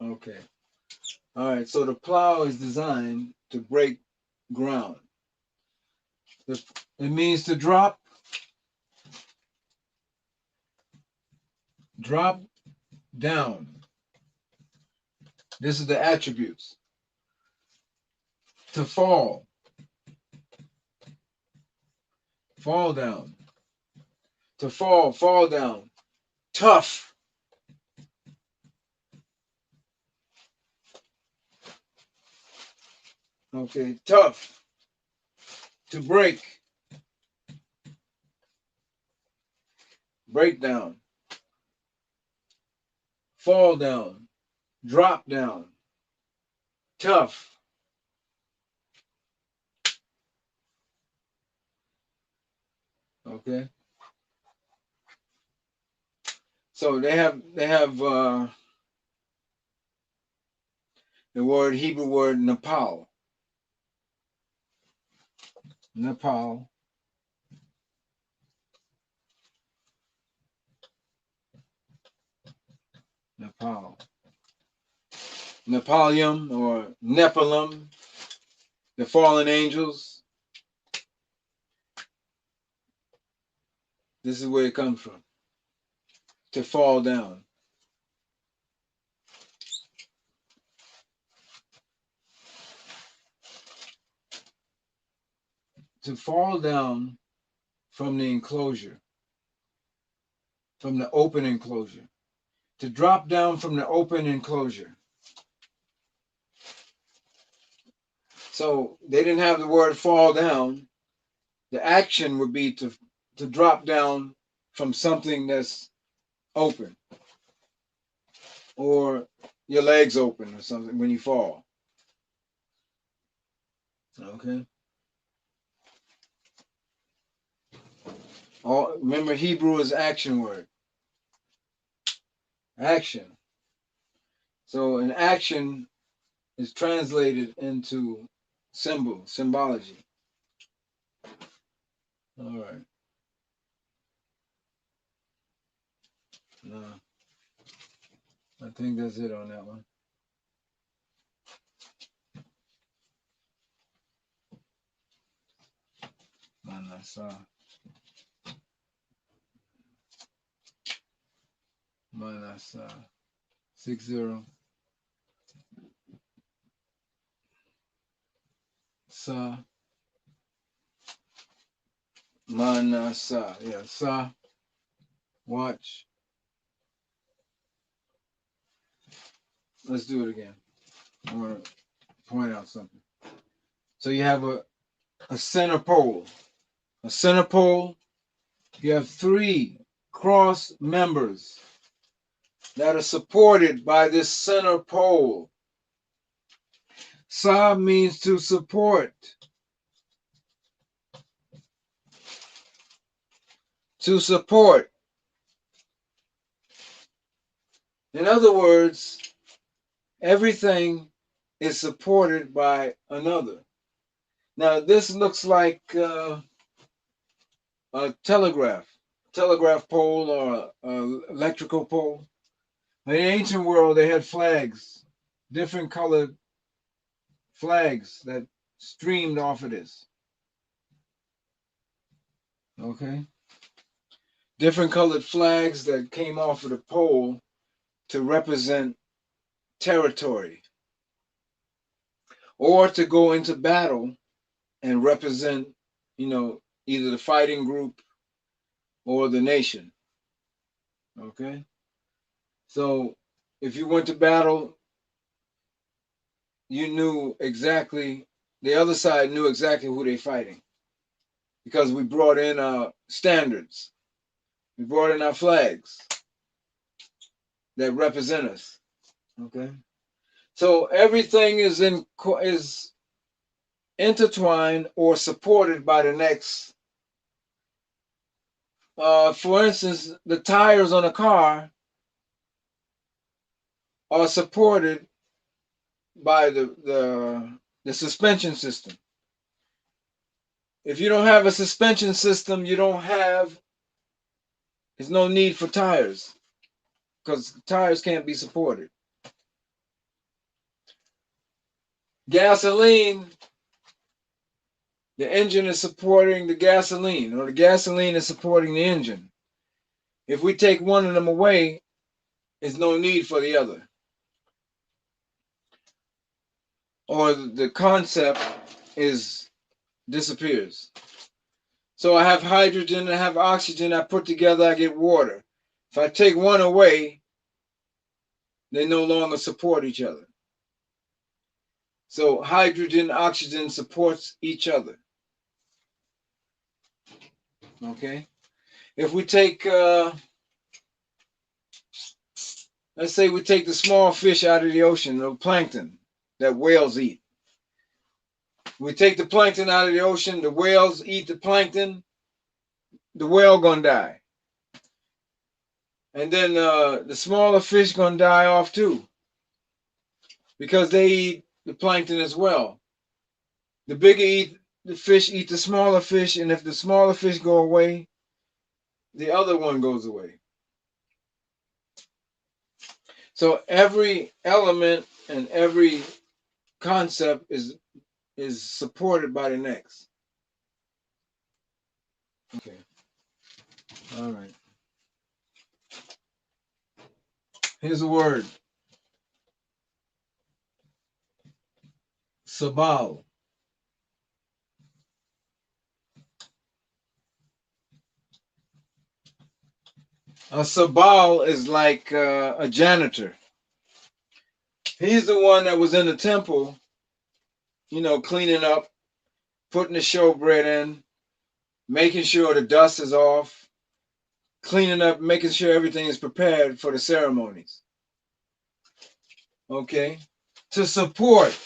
Okay. All right. So the plow is designed to break ground. It means to drop down. This is the attributes. To fall down. To fall down. Tough. Okay, tough. To break down. Fall down. Drop down. Tough. Okay. So they have the Hebrew word Nepal. Nepal. Nepal. Nepalium or Nephilim, the fallen angels. This is where it comes from. To fall down. To fall down from the enclosure, from the open enclosure. To drop down from the open enclosure. So they didn't have the word fall down. The action would be to drop down from something that's open, or your legs open or something when you fall. Okay. Remember, Hebrew is action word. Action. So an action is translated into symbology. All right. No, I think that's it on that one. Manasa. Manasa. 60. Sa. Manasa. Yeah, sa. Watch. Let's do it again. I want to point out something. So you have a center pole. A center pole. You have 3 cross members that are supported by this center pole. Sa means to support. To support. In other words, everything is supported by another. Now, this looks like a telegraph pole or an electrical pole. In the ancient world, they had flags, different colored flags that streamed off of this. Okay? Different colored flags that came off of the pole to represent territory, or to go into battle and represent, either the fighting group or the nation. Okay? So if you went to battle, you knew exactly, the other side knew exactly who they're fighting, because we brought in our standards. We brought in our flags that represent us. Okay? So everything is intertwined or supported by the next. For instance, the tires on a car are supported by the suspension system. If you don't have a suspension system, there's no need for tires, because tires can't be supported. Gasoline, the engine is supporting the gasoline, or the gasoline is supporting the engine. If we take one of them away, there's no need for the other. Or the concept disappears. So I have hydrogen and I have oxygen, I put together, I get water. If I take one away, they no longer support each other. So hydrogen, oxygen supports each other. Okay? If we take, let's say we take the small fish out of the ocean, the plankton that whales eat. We take the plankton out of the ocean, the whales eat the plankton, the whale gonna die. And then the smaller fish gonna die off too, because they eat the plankton as well. The bigger the fish eat the smaller fish, and if the smaller fish go away, the other one goes away. So every element and every concept is supported by the next. Okay. All right. Here's a word. Sabal. A sabal is like a janitor. He's the one that was in the temple, cleaning up, putting the showbread in, making sure the dust is off, cleaning up, making sure everything is prepared for the ceremonies. Okay? To support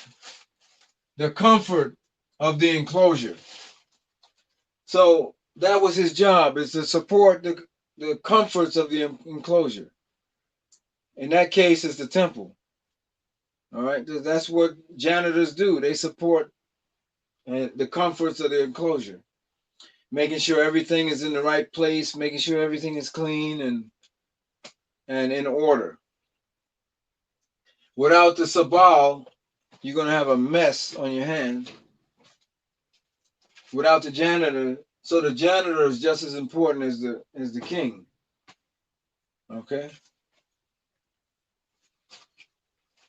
the comfort of the enclosure. So that was his job, is to support the comforts of the enclosure. In that case, it's the temple. All right? That's what janitors do. They support the comforts of the enclosure. Making sure everything is in the right place, making sure everything is clean and in order. Without the sabal, you're going to have a mess on your hand. Without the janitor, so the janitor is just as important as the king. Okay?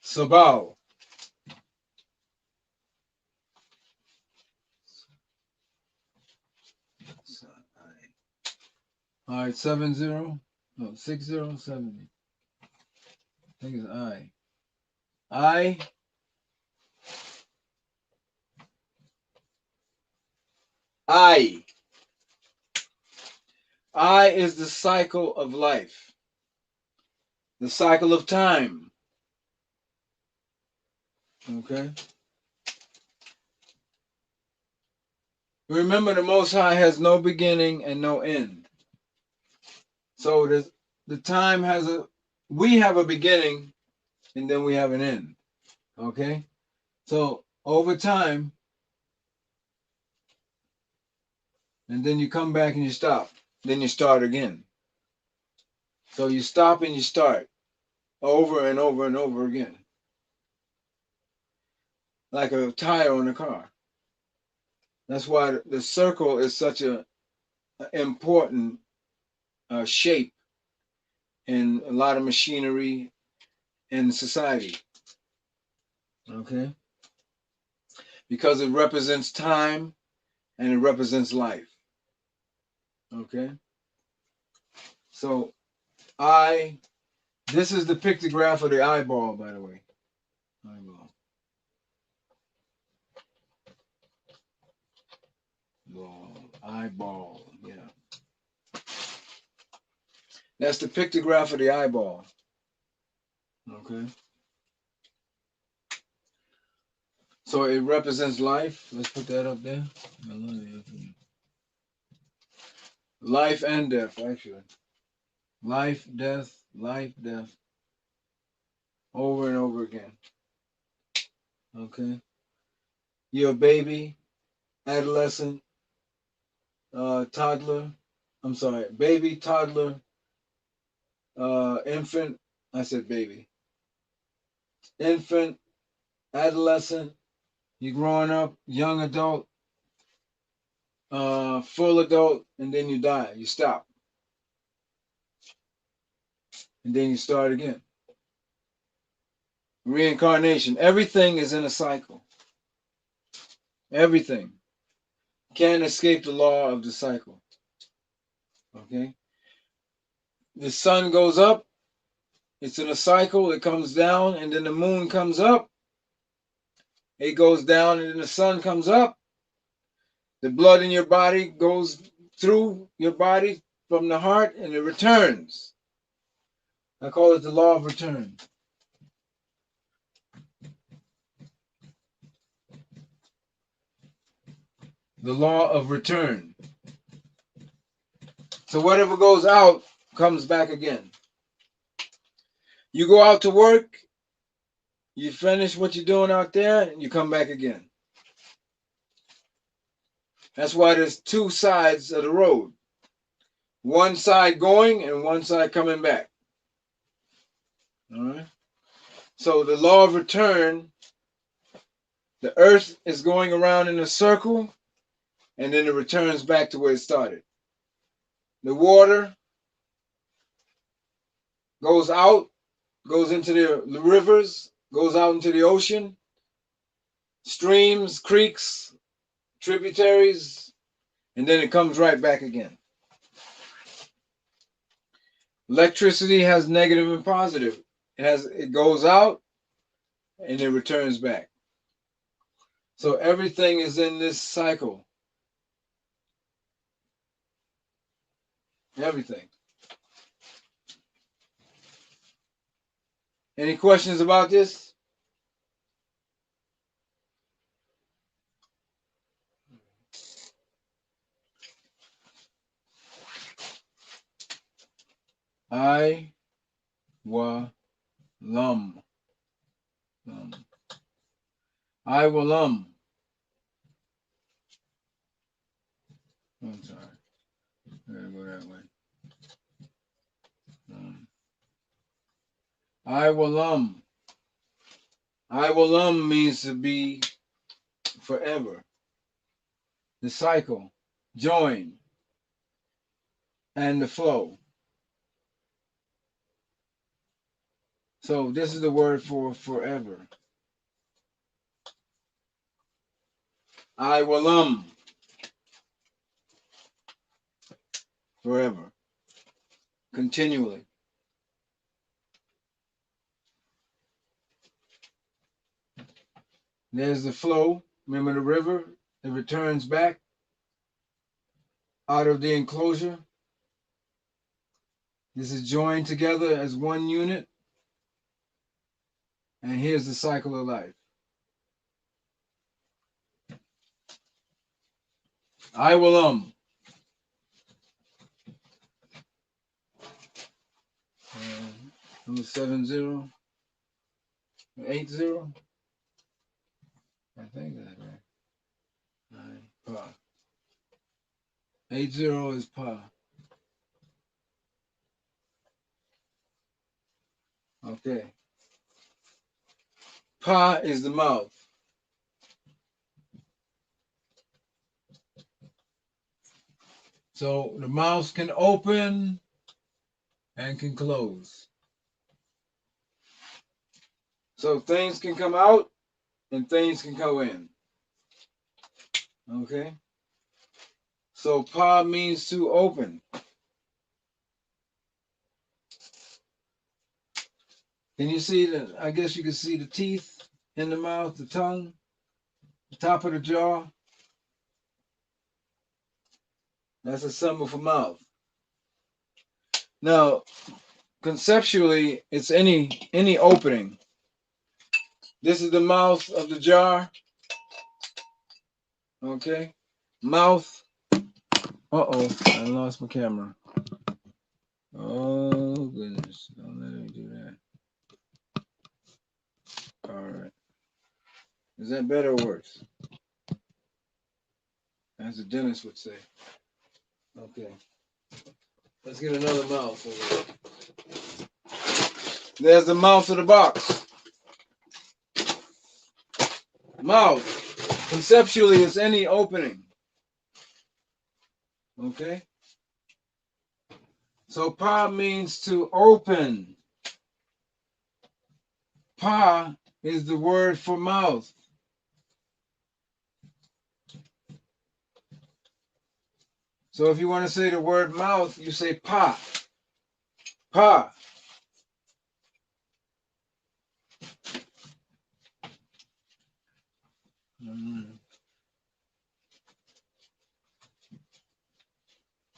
Sabal. All right, 70. No, 6070. I think it's I. I is the cycle of life, the cycle of time. Okay? Remember, the Most High has no beginning and no end. So the time we have a beginning and then we have an end. Okay? So over time, and then you come back and you stop. Then you start again. So you stop and you start over and over and over again. Like a tire on a car. That's why the circle is such an important shape in a lot of machinery in society. Okay? Because it represents time and it represents life. Okay? So this is the pictograph of the eyeball, by the way. Eyeball. Eyeball, yeah. That's the pictograph of the eyeball. Okay. So it represents life. Let's put that up there. Life and death, actually. Life, death, over and over again. Okay. You're a baby, adolescent, toddler. I'm sorry, baby, toddler, infant. I said baby. Infant, adolescent. You're growing up, young adult, full adult, and then you die. You stop. And then you start again. Reincarnation. Everything is in a cycle. Everything. Can't escape the law of the cycle. Okay? The sun goes up, it's in a cycle, it comes down, and then the moon comes up, it goes down, and then the sun comes up. The blood in your body goes through your body from the heart, and it returns. I call it the law of return. The law of return. So whatever goes out comes back again. You go out to work, You finish what you're doing out there, and you come back again. That's why there's two sides of the road. One side going and one side coming back. All right. So the law of return, the earth is going around in a circle, and then it returns back to where it started. The water goes out, goes into the rivers, goes out into the ocean, streams, creeks, tributaries, and then it comes right back again. Electricity has negative and positive. It goes out and it returns back. So everything is in this cycle. Everything. Any questions about this? I wa lum. I will I'm sorry. I gotta go that way. I will means to be forever. The cycle, join, and the flow. So this is the word for forever. I will forever, continually. There's the flow. Remember the river? It returns back out of the enclosure. This is joined together as one unit. And here's the cycle of life. I will number 70, 80. I think that's right. Pa. 80 is pa. Okay. Pa is the mouth. So the mouth can open and can close. So things can come out and things can go in. Okay. So pa means to open. Can you see the, I guess you can see the teeth in the mouth, the tongue, the top of the jaw. That's a symbol for mouth. Now, conceptually, it's any opening. This is the mouth of the jar. Okay. Mouth. Uh-oh, I lost my camera. Oh, goodness. Don't let me do that. All right. Is that better or worse? As the dentist would say. Okay. Let's get another mouth over there. There's the mouth of the box. Mouth. Conceptually, it's any opening. Okay? So pa means to open. Pa is the word for mouth. So if you want to say the word mouth, you say pa. Pa.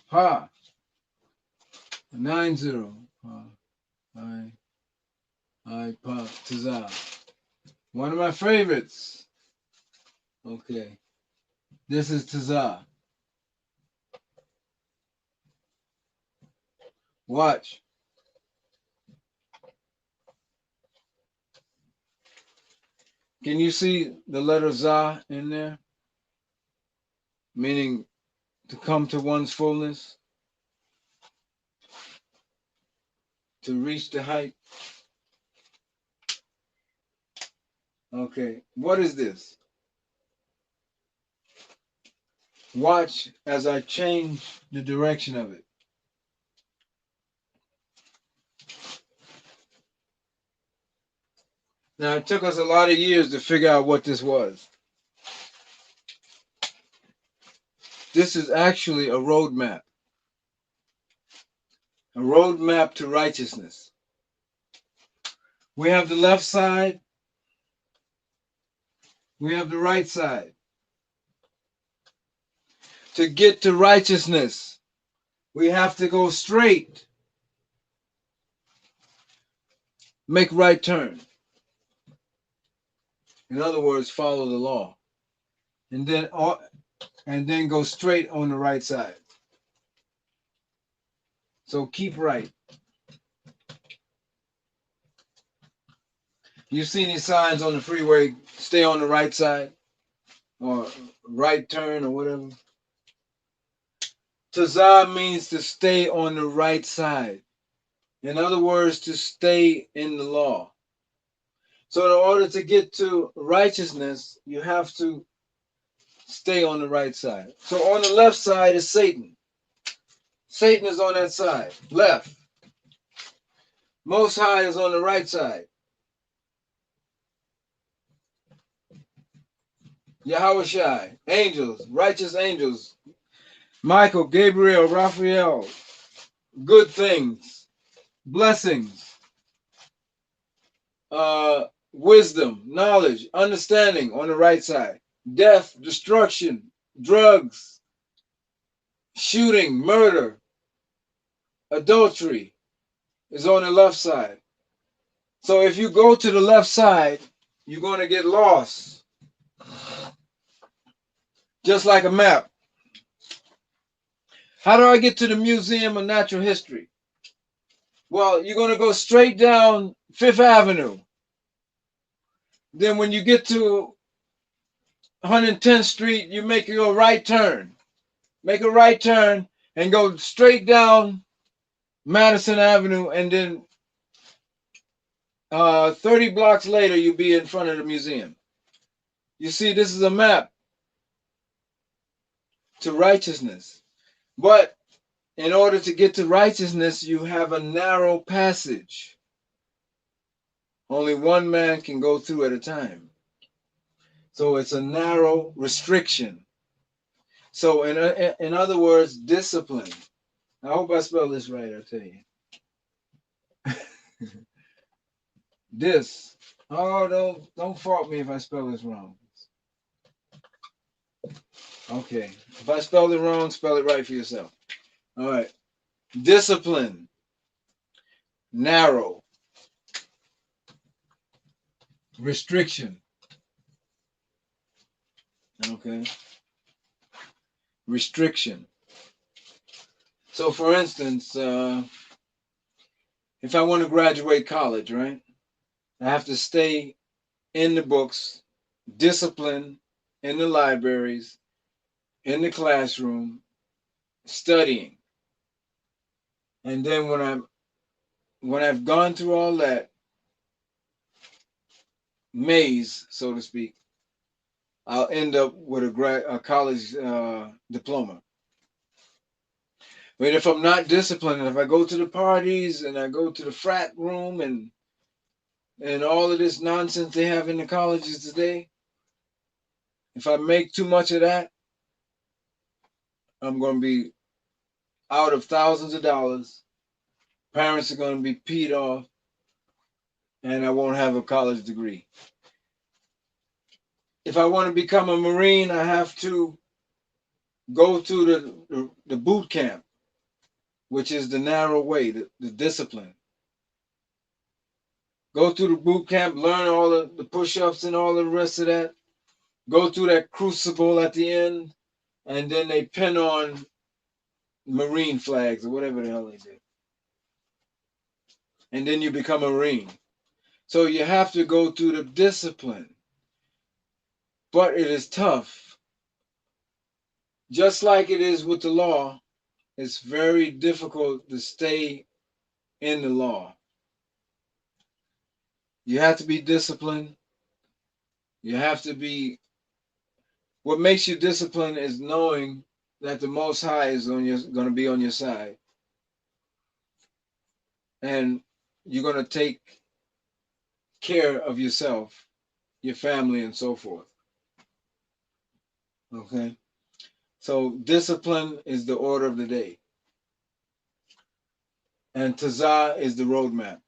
Pa. 90. Pa. I pa. Taza. One of my favorites. Okay. This is Taza. Watch. Can you see the letter Za in there? Meaning to come to one's fullness, to reach the height. Okay, what is this? Watch as I change the direction of it. Now, it took us a lot of years to figure out what this was. This is actually a roadmap to righteousness. We have the left side, we have the right side. To get to righteousness, we have to go straight, make right turn. In other words, follow the law, and then go straight on the right side. So keep right. You see these signs on the freeway, stay on the right side, or right turn, or whatever. Tazah means to stay on the right side. In other words, to stay in the law. So in order to get to righteousness, you have to stay on the right side. So on the left side is Satan. Satan is on that side, left. Most High is on the right side. Yahweh Shai, angels, righteous angels, Michael, Gabriel, Raphael, good things, blessings, wisdom, knowledge, understanding on the right side. Death, destruction, drugs, shooting, murder, adultery is on the left side. So if you go to the left side, you're going to get lost. Just like a map. How do I get to the Museum of Natural History? Well, you're going to go straight down Fifth Avenue. Then when you get to 110th Street, you make your right turn. Make a right turn and go straight down Madison Avenue, and then 30 blocks later, you'll be in front of the museum. You see, this is a map to righteousness. But in order to get to righteousness, you have a narrow passage. Only one man can go through at a time. So it's a narrow restriction. So in other words, discipline. I hope I spell this right, I tell you. This. Oh, don't fault me if I spell this wrong. Okay. If I spell it wrong, spell it right for yourself. All right. Discipline. Narrow. Restriction. Okay. Restriction. So for instance, if I want to graduate college, right? I have to stay in the books, discipline in the libraries, in the classroom, studying. And then when I've gone through all that maze, so to speak, I'll end up with a college diploma. But if I'm not disciplined, if I go to the parties and I go to the frat room and all of this nonsense they have in the colleges today, if I make too much of that, I'm going to be out of thousands of dollars. Parents are going to be peed off, and I won't have a college degree. If I want to become a Marine, I have to go to the boot camp, which is the narrow way, the discipline. Go through the boot camp, learn all the push-ups and all the rest of that. Go through that crucible at the end, and then they pin on Marine flags or whatever the hell they do. And then you become a Marine. So you have to go through the discipline. but it is tough. Just like it is with the law, it's very difficult to stay in the law. You have to be disciplined. You have to be, what makes you disciplined is knowing that the Most High is going to be on your side. And you're going to take care of yourself, your family, and so forth. Okay? So discipline is the order of the day. And Tazah is the roadmap.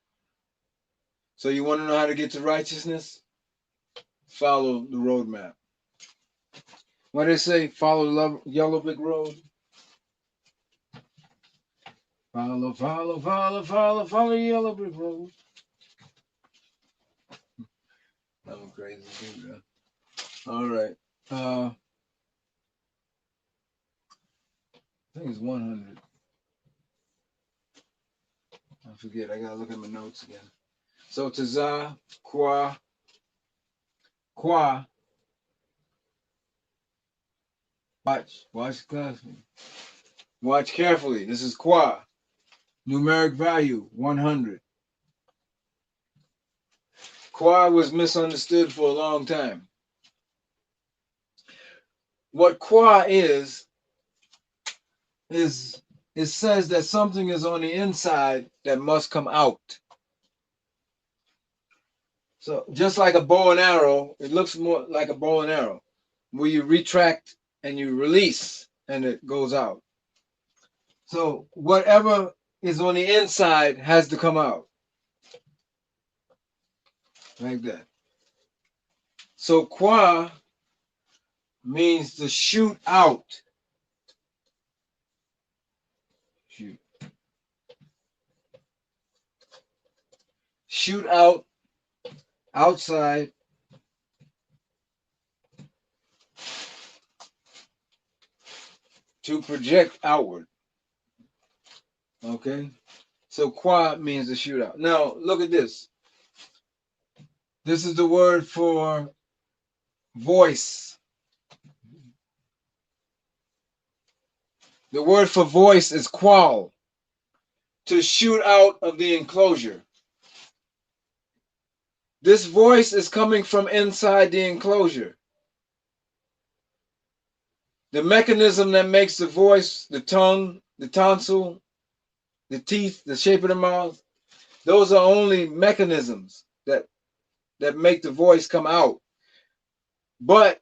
So you want to know how to get to righteousness? Follow the roadmap. What they say? Follow the yellow brick road. Follow, follow, follow, follow, follow the yellow brick road. I'm crazy dude. All right. I think it's 100. I forget. I gotta look at my notes again. So Tazah, Kwa. Watch carefully. Watch carefully. This is Kwa. Numeric value 100. Kwa was misunderstood for a long time. What Kwa is it says that something is on the inside that must come out. So just like a bow and arrow, it looks more like a bow and arrow, where you retract and you release and it goes out. So whatever is on the inside has to come out. Like that. So Kwa means to shoot out. Shoot. Shoot out, outside. To project outward. Okay? So Kwa means to shoot out. Now look at this. This is the word for voice. The word for voice is qual, to shoot out of the enclosure. This voice is coming from inside the enclosure. The mechanism that makes the voice, the tongue, the tonsil, the teeth, the shape of the mouth, those are only mechanisms that make the voice come out. But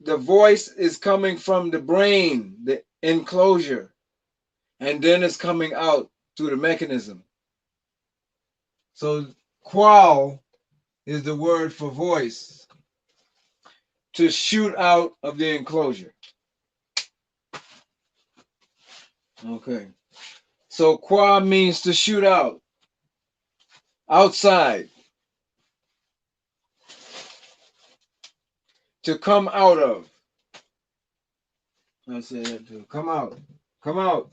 the voice is coming from the brain, the enclosure, and then it's coming out through the mechanism. So qual is the word for voice, to shoot out of the enclosure. Okay. So qua means to shoot out, outside, to come out of. I say that too. Come out. Come out.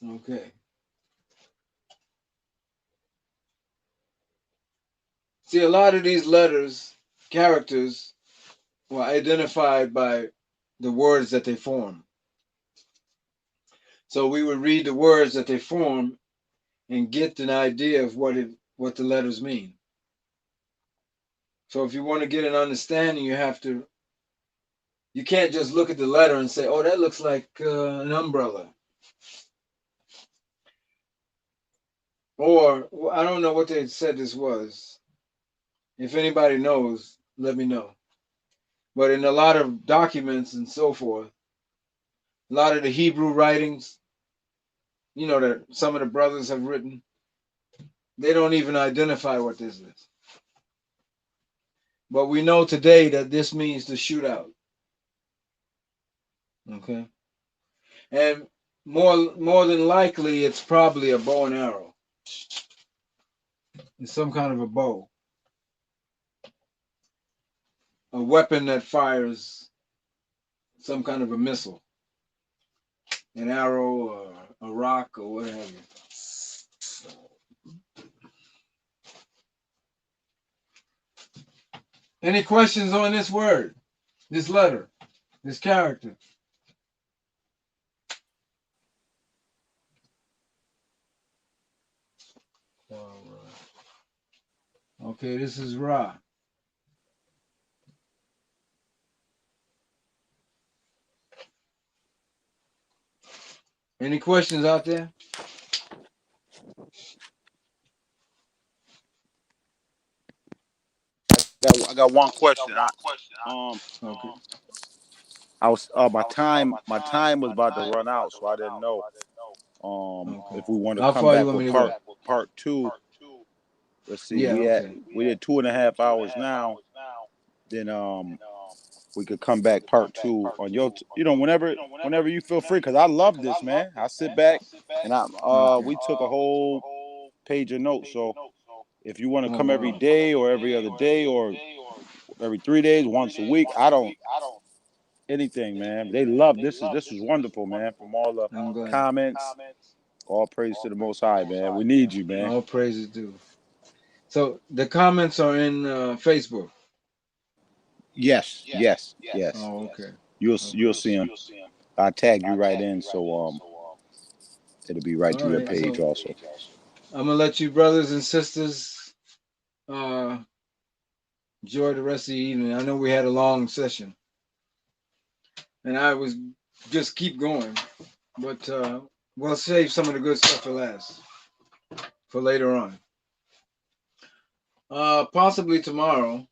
Okay. See, a lot of these letters, characters, were identified by the words that they form. So we would read the words that they form and get an idea of what the letters mean. So if you want to get an understanding, you can't just look at the letter and say, oh, that looks like an umbrella. Or I don't know what they said this was. If anybody knows, let me know. But in a lot of documents and so forth, a lot of the Hebrew writings, that some of the brothers have written, they don't even identify what this is. But we know today that this means to shoot out. Okay? And more than likely, it's probably a bow and arrow. It's some kind of a bow. A weapon that fires some kind of a missile. An arrow or a rock or whatever. Any questions on this word, this letter, this character? Okay, this is Ra. Any questions out there? I got one question. Okay. I was my time was about to run out, so I didn't know Okay. if we want to How come far you back want me with to go? part two. Let's see, Yeah, okay. we did 2.5 hours now. Then we could come back part two on your whenever you feel free, because I love this, man. I sit back and Okay. we took a whole page of notes. So if you want to Oh, come every wow. day or every other day or every 3 days, once a week, I don't anything, man. They love this is wonderful, man. From all the I'm glad. comments, all praise to the Most High, man. We need you, man. All praises due. So the comments are in Facebook. Yes. Oh, okay. You'll see them. I tag you right in, so it'll be right to All your right. page So also. I'm gonna let you brothers and sisters enjoy the rest of the evening. I know we had a long session, and I was just keep going, but we'll save some of the good stuff for last, for later on. Possibly tomorrow,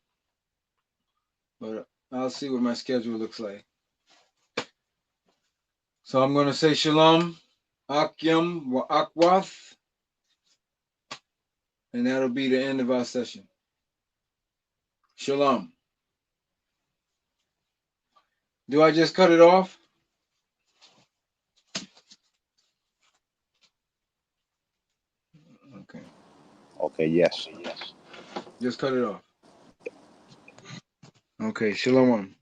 but I'll see what my schedule looks like. So I'm gonna say shalom, akyam wa akwath, and that'll be the end of our session. Shalom. Do I just cut it off? Okay. Okay, yes. Just cut it off. Okay, shalom.